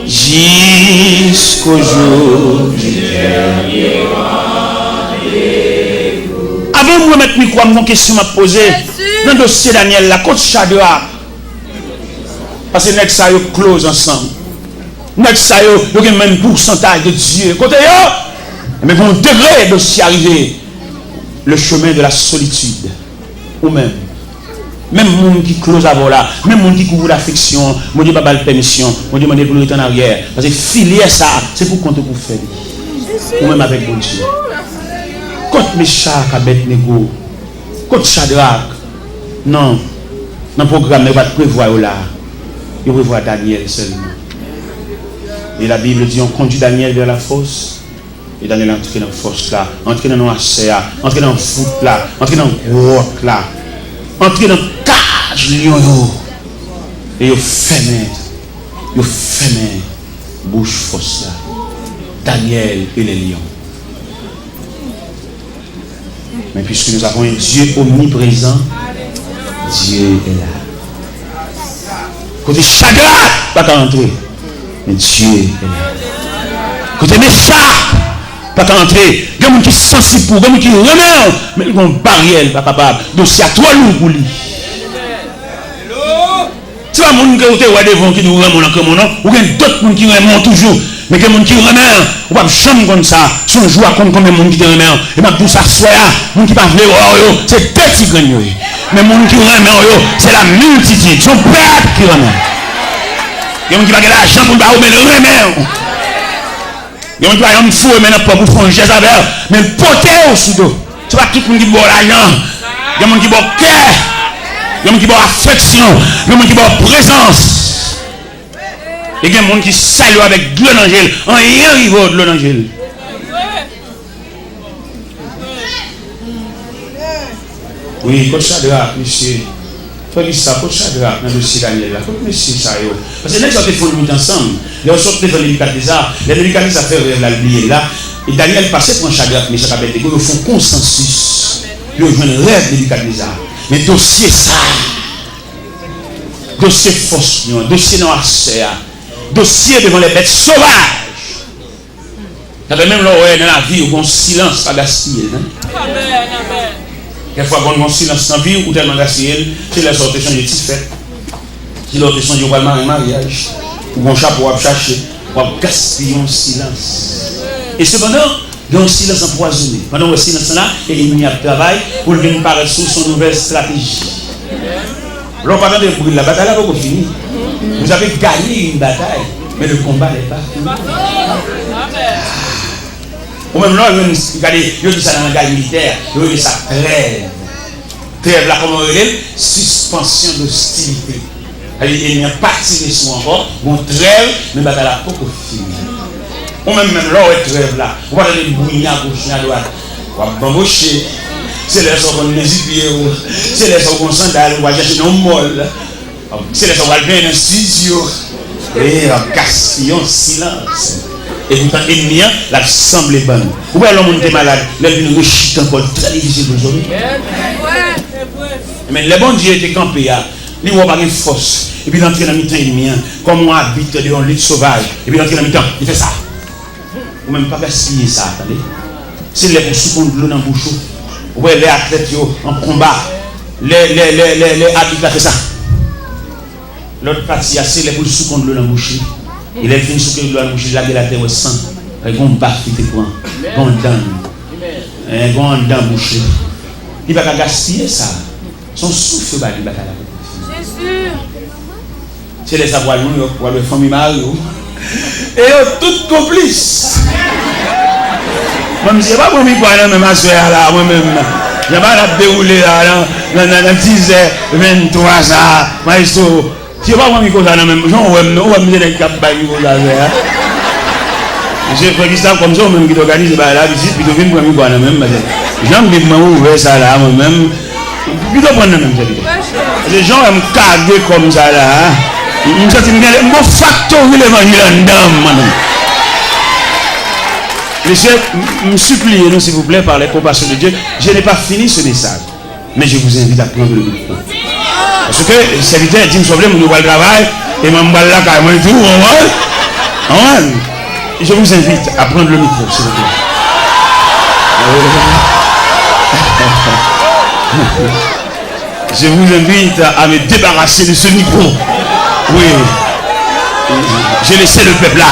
Jusqu'au jour du dernier rendez-vous. Avant de remettre le micro, une question m'a posée dans le dossier Daniel, la côte Chadra. Parce que nous sommes close ensemble. Nous sommes le même pourcentage de Dieu. Côté mais vont degré dossier arriver le chemin de la solitude. Ou même. Même les gens qui close avant là, même les gens qui couvrent l'affection, je dis pas de permission, je demande pour le en arrière. Parce que filière ça, c'est pour compter pour faire. Ou même avec bon Dieu. Côte Meshach, Abednego, Côte Shadrach. Non. Dans le programme, il va prévoir là. Il prévoit Daniel seulement. Et la Bible dit on conduit Daniel vers la fosse. Et Daniel est entré dans la fosse là. Entré dans l'océan. Entré dans le foot là. Entré dans le grotte là. Entré dans le cage lion. Et il fermé. Il fermé. Bouche fosse là. Daniel et les lions. Mais puisque nous avons un Dieu omniprésent, Dieu est là. Côté Shadrach, pas qu'à entrer. Mais Dieu est là. Côté Meshach, pas qu'à entrer. Il y a des gens qui sont sensibles pour, il y a des gens qui remettent, mais ils ont une barrière, pas capable. Donc c'est à toi lourd pour lui. C'est pas les gens qui nous remettent comme non, ou il y a d'autres gens qui remettent toujours. Mais il y a des gens qui remettent, ou pas chambre comme ça, son joie comme combien de gens qui te remettent. Et même tout ça, soit là, les gens qui parlent, c'est petit gagnant. Mais les gens qui remettent, c'est la multitude, son peuple qui remet. Il y a des gens qui parlent l'argent pour le mais le remet. Il y a des gens qui parlent fou, mais non pas pour faire un geste avec eux. Mais le poté au sous-dos. C'est pas tout le monde qui boit l'argent. Il y a des gens qui boivent cœur. Il y a des gens qui boivent affection. Il y a des gens qui boivent présence. Il y a des gens qui saluent avec de l'angèle. En rien riveau de l'angèle. Oui, comme ça, monsieur. Faut dire ça, comme ça, dans le dossier Daniel là. Comme monsieur ça, parce que les gens font le ensemble. Les gens sortent devant les Nebuchadnezzar. Les Nebuchadnezzar fait la lumière là. Et Daniel passait pour un Shadrach, Meshach, Abednego. Ils font consensus. Ils ont joué le rêve de Nebuchadnezzar. Mais dossier ça. Dossier force, dossier dans la dossier devant les bêtes sauvages. Même là, dans la vie, où on silence pas gaspillé. Quelquefois, quand on a un silence dans la vie, ou tellement gaspillé, c'est la sorte de changer de fête. C'est l'autre changer de mariage, ou un chapeau à chercher, ou à gaspiller un silence. Et cependant, il y a un silence empoisonné. Pendant le silence là, il y a un travail pour venir paraître sous son nouvelle stratégie. L'on parle de brûler la bataille, là, vous fini. Vous avez gagné une bataille, mais le combat n'est pas fini. Ou même là, il dit ça dans la guerre militaire, il dit ça trêve. Trêve là, comment on dit? Suspension d'hostilité. Il n'y a pas tiré sur encore, bon trêve, mais la bataille n'a pas fini. Ou même là, on trêve là, on va aller bouillir à gauche, à droite, on va bamboucher. C'est les gens qui ont les pieds, c'est les gens qui ont sandales, on va chercher nos molles. C'est les gens qui vont venir dans le studio. Et on gaspille en silence. Et pourtant, l'ennemi, la semble bonne. Vous voyez l'homme qui est malade, l'homme qui est encore très difficile pour aujourd'hui. Mais le bon Dieu était campé, il n'y a pas de force. Et puis, il entre dans le temps ennemi, comme on habite dans un lit sauvage. Et puis, il entre dans le temps, il fait ça. Ou même pas gaspiller ça, attendez. C'est les pour de l'eau dans le bouchon. Oui, les athlètes en combat, les athlètes là fait ça. L'autre partie, c'est les pour sous contre l'eau dans la bouche. Il est venu sous l'eau dans la bouche, il a la terre au sang. Il y a un bac qui te prend. Il y a un dent bouché. Il va gaspiller ça. Son souffle va lui battre la Jésus. C'est les savoirs nous, pour les familles Mario. Et tout complice. Même si je ne sais pas comment je vais me faire là, moi-même. Je ne vais pas dérouler là, dans 10h23 ça, maestro. Je ne sais pas comment je vais faire là, même. Je vais me dire que je vais faire. Je fais ça comme ça, même qui organise la visite, puis je viens pour me faire même. J'aime bien ouvrir ça là, moi-même. Puis je prends la même. Les gens aiment caguer comme ça là. Je vais factoriser l'évangile en dame, Monsieur, me suppliez-nous s'il vous plaît par les compassions de Dieu. Je n'ai pas fini ce message, mais je vous invite à prendre le micro. Parce que le serviteur dit, je vais le travail, et je vais là quand même tout. Je vous invite à prendre le micro, s'il vous plaît. Je vous invite à me débarrasser de ce micro. Oui. J'ai laissé le peuple là.